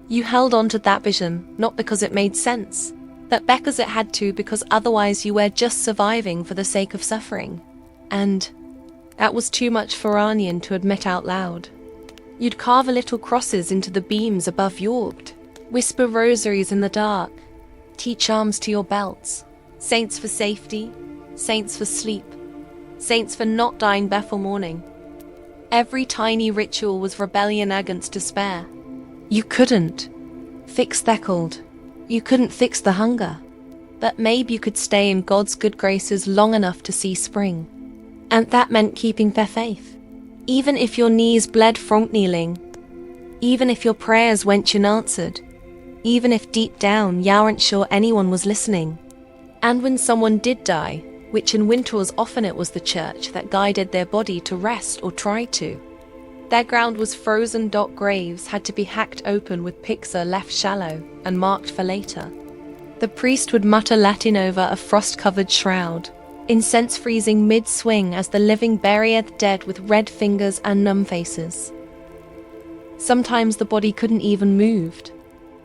You held on to that vision, not because it made sense, but because it had to, because otherwise you were just surviving for the sake of suffering. And that was too much for Anian to admit out loud. You'd carve little crosses into the beams above your bed, whisper rosaries in the dark, teach charms to your belts, saints for safety, saints for sleep, saints for not dying before morning. Every tiny ritual was rebellion against despair. You couldn't fix the cold. You couldn't fix the hunger. But maybe you could stay in God's good graces long enough to see spring. And that meant keeping their faith. Even if your knees bled from kneeling. Even if your prayers went unanswered. Even if deep down you weren't sure anyone was listening. And when someone did die, which in winters often it was the church that guided their body to rest or tried to, their ground was frozen. Graves had to be hacked open with pixar left shallow and marked for later. The priest would mutter Latin over a frost-covered shroud, incense freezing mid-swing as the living buried the dead with red fingers and numb faces. Sometimes the body couldn't even move.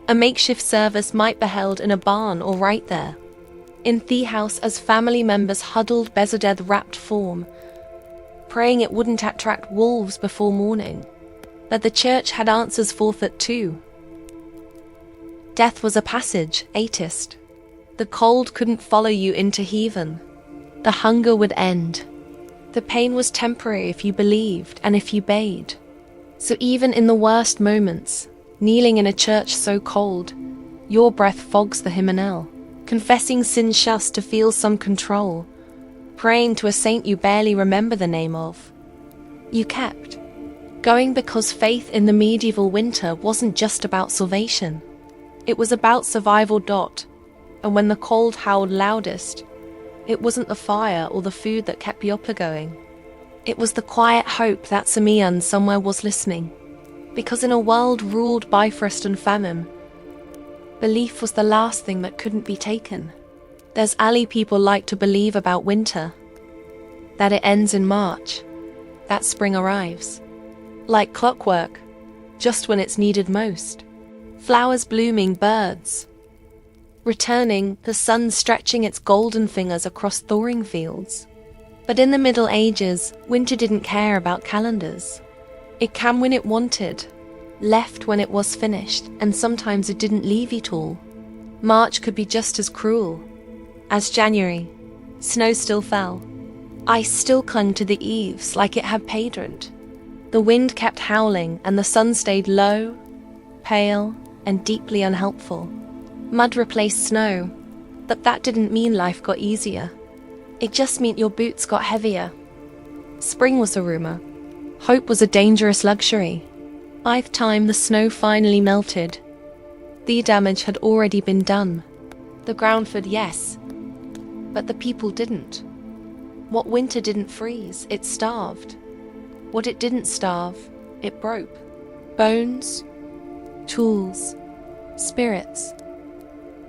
A makeshift service might be held in a barn or right there in the house as family members huddled beside wrapped form, praying it wouldn't attract wolves before morning. But the church had answers for that too. Death was a passage, atheist. The cold couldn't follow you into heaven. The hunger would end. The pain was temporary if you believed and if you bade. So even in the worst moments, kneeling in a church so cold, your breath fogs the hymeneal, confessing sin just to feel some control, praying to a saint you barely remember the name of. You kept going because faith in the medieval winter wasn't just about salvation. It was about survival. And when the cold howled loudest, it wasn't the fire or the food that kept you up going. It was the quiet hope that Samian somewhere was listening. Because in a world ruled by thirst and famine, belief was the last thing that couldn't be taken. There's alley people like to believe about winter, that it ends in March, that spring arrives. Like clockwork, just when it's needed most. Flowers blooming, birds returning, the sun stretching its golden fingers across thawing fields. But in the Middle Ages, winter didn't care about calendars. It came when it wanted, left when it was finished, and sometimes it didn't leave at all. March could be just as cruel as January. Snow still fell. Ice still clung to the eaves like it had paid rent. The wind kept howling and the sun stayed low, pale, and deeply unhelpful. Mud replaced snow, but that didn't mean life got easier. It just meant your boots got heavier. Spring was a rumor. Hope was a dangerous luxury. By the time the snow finally melted, the damage had already been done. The ground fed, yes, but the people didn't. What winter didn't freeze, it starved. What it didn't starve, it broke. Bones, tools, spirits.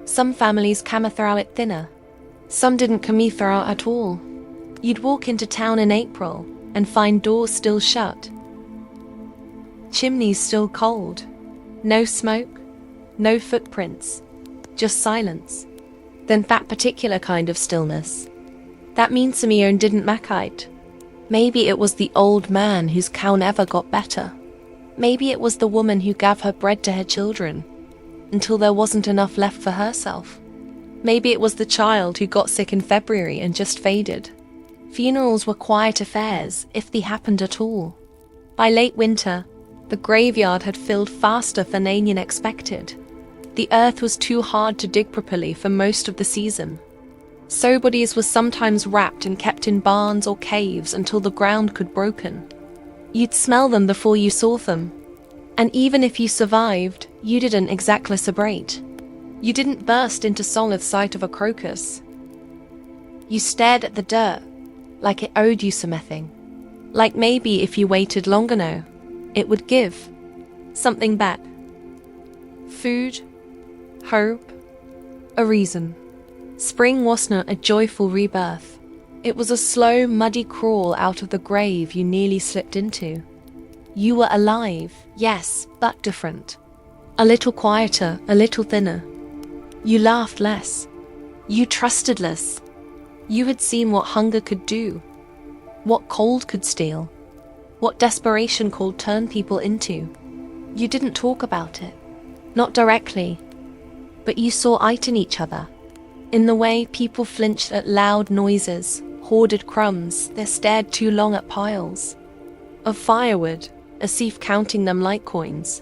Some families came through it thinner. Some didn't come through at all. You'd walk into town in April and find doors still shut, chimneys still cold, no smoke, no footprints, just silence. Then that particular kind of stillness. That means Simeon didn't makite. Maybe it was the old man whose cow never got better. Maybe it was the woman who gave her bread to her children until there wasn't enough left for herself. Maybe it was the child who got sick in February and just faded. Funerals were quiet affairs, if they happened at all. By late winter, the graveyard had filled faster than anyone expected. The earth was too hard to dig properly for most of the season. So bodies were sometimes wrapped and kept in barns or caves until the ground could broken. You'd smell them before you saw them. And even if you survived, you didn't exactly celebrate. You didn't burst into song at sight of a crocus. You stared at the dirt, like it owed you something. Like maybe if you waited long enough, it would give something back. Food, hope, a reason. Spring wasn't a joyful rebirth. It was a slow, muddy crawl out of the grave you nearly slipped into. You were alive, yes, but different. A little quieter, a little thinner. You laughed less. You trusted less. You had seen what hunger could do, what cold could steal, what desperation could turn people into. You didn't talk about it, not directly, but you saw it in each other, in the way people flinched at loud noises, hoarded crumbs, they stared too long at piles of firewood, as if counting them like coins.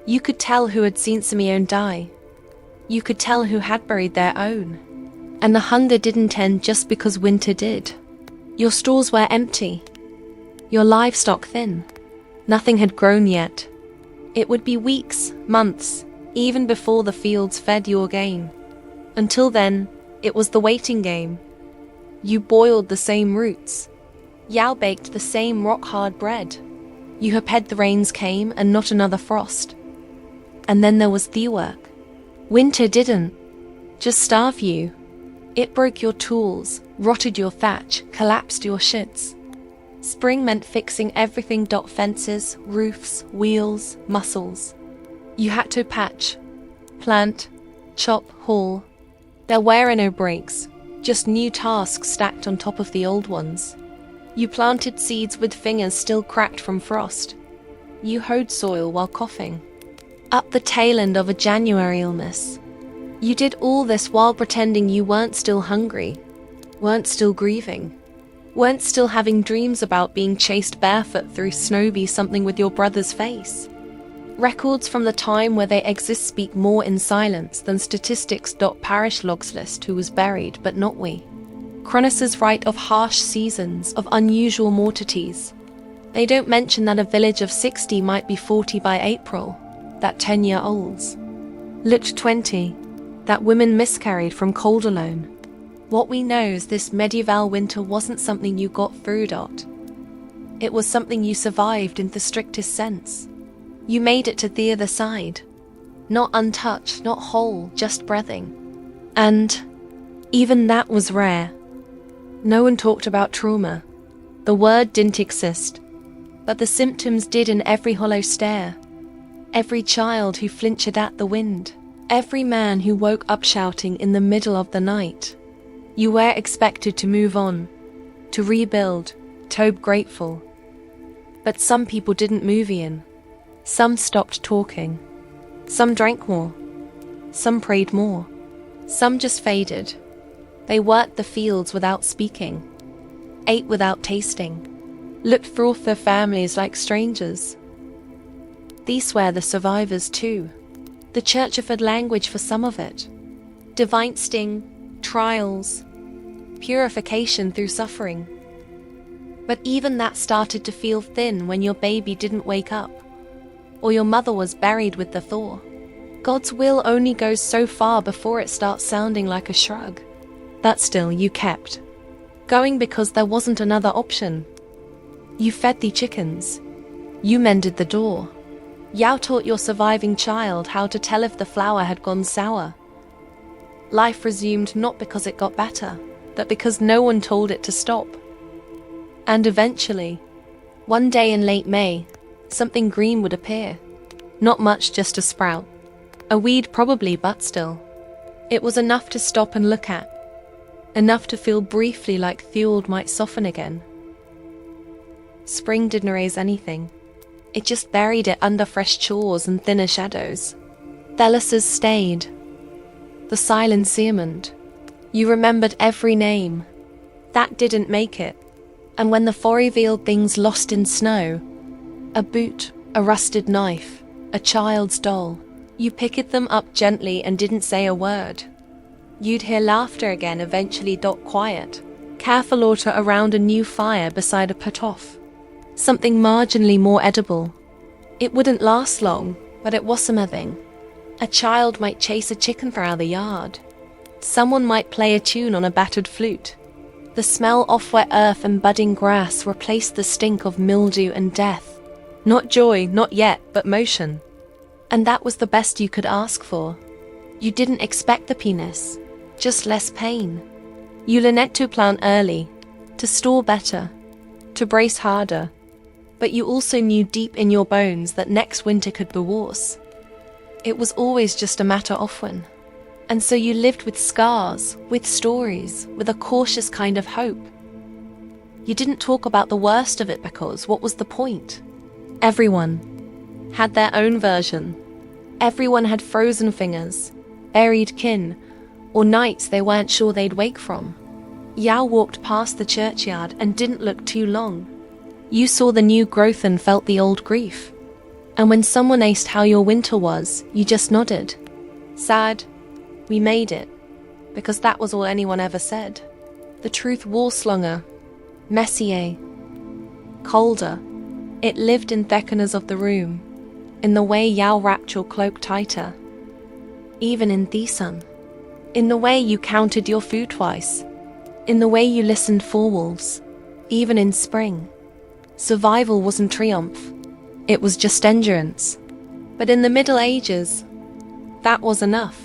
You could tell who had seen Simeon die. You could tell who had buried their own. And the hunger didn't end just because winter did. Your stores were empty. Your livestock thin. Nothing had grown yet. It would be weeks, months, even before the fields fed your gain. Until then, it was the waiting game. You boiled the same roots. Yao baked the same rock-hard bread. You hoped the rains came and not another frost. And then there was the work. Winter didn't just starve you. It broke your tools, rotted your thatch, collapsed your shits. Spring meant fixing everything: fences, roofs, wheels, muscles. You had to patch, plant, chop, haul. There were no breaks, just new tasks stacked on top of the old ones. You planted seeds with fingers still cracked from frost. You hoed soil while coughing up the tail end of a January illness. You did all this while pretending you weren't still hungry, weren't still grieving, weren't still having dreams about being chased barefoot through snowy something with your brother's face. Records from the time where they exist speak more in silence than statistics. Parish logs list who was buried, but not we. Chroniclers write of harsh seasons, of unusual mortalities. They don't mention that a village of 60 might be 40 by April, that 10-year-olds looked 20, that women miscarried from cold alone. What we know is this medieval winter wasn't something you got through. It was something you survived in the strictest sense. You made it to the other side. Not untouched, not whole, just breathing. And even that was rare. No one talked about trauma. The word didn't exist. But the symptoms did in every hollow stare. Every child who flinched at the wind. Every man who woke up shouting in the middle of the night. You were expected to move on, to rebuild, to be grateful. But some people didn't move in. Some stopped talking. Some drank more. Some prayed more. Some just faded. They worked the fields without speaking, ate without tasting, looked through their families like strangers. These were the survivors too. The church offered language for some of it. Divine sting, trials, purification through suffering. But even that started to feel thin when your baby didn't wake up, or your mother was buried with the thaw. God's will only goes so far before it starts sounding like a shrug. But still, you kept going because there wasn't another option. You fed the chickens. You mended the door. Yao taught your surviving child how to tell if the flour had gone sour. Life resumed not because it got better, but because no one told it to stop. And eventually, one day in late May, something green would appear. Not much, just a sprout. A weed probably, but still. It was enough to stop and look at. Enough to feel briefly like fuel might soften again. Spring didn't raise anything. It just buried it under fresh chores and thinner shadows. Theluses stayed. The silence seared. You remembered every name. That didn't make it. And when the fore-revealed things lost in snow, a boot, a rusted knife, a child's doll, you picked them up gently and didn't say a word. You'd hear laughter again, eventually quiet. Careful order around a new fire beside a potoff. Something marginally more edible. It wouldn't last long, but it was something. A child might chase a chicken through the yard. Someone might play a tune on a battered flute. The smell of wet earth and budding grass replaced the stink of mildew and death. Not joy, not yet, but motion. And that was the best you could ask for. You didn't expect the penis, just less pain. You learned to plan early, to store better, to brace harder. But you also knew deep in your bones that next winter could be worse. It was always just a matter of when. And so you lived with scars, with stories, with a cautious kind of hope. You didn't talk about the worst of it because what was the point? Everyone had their own version. Everyone had frozen fingers, buried kin, or nights they weren't sure they'd wake from. Yao walked past the churchyard and didn't look too long. You saw the new growth and felt the old grief. And when someone asked how your winter was, you just nodded. Sad, we made it, because that was all anyone ever said. The truth was longer, messier, colder. It lived in thickness of the room, in the way Yao wrapped your cloak tighter. Even in the sun, in the way you counted your food twice, in the way you listened for wolves, even in spring. Survival wasn't triumph, it was just endurance. But in the Middle Ages, that was enough.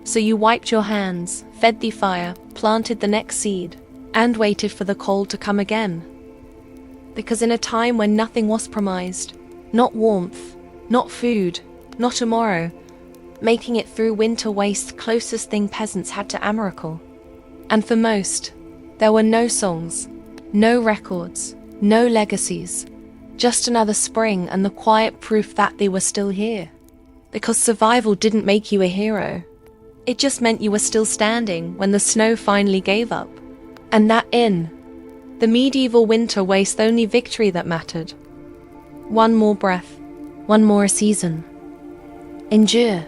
So you wiped your hands, fed the fire, planted the next seed, and waited for the cold to come again. Because in a time when nothing was promised, not warmth, not food, not tomorrow, making it through winter wastes the closest thing peasants had to a miracle. And for most, there were no songs, no records, no legacies, just another spring and the quiet proof that they were still here. Because survival didn't make you a hero. It just meant you were still standing when the snow finally gave up. And that in the medieval winter wastes the only victory that mattered. One more breath, one more season. Endure.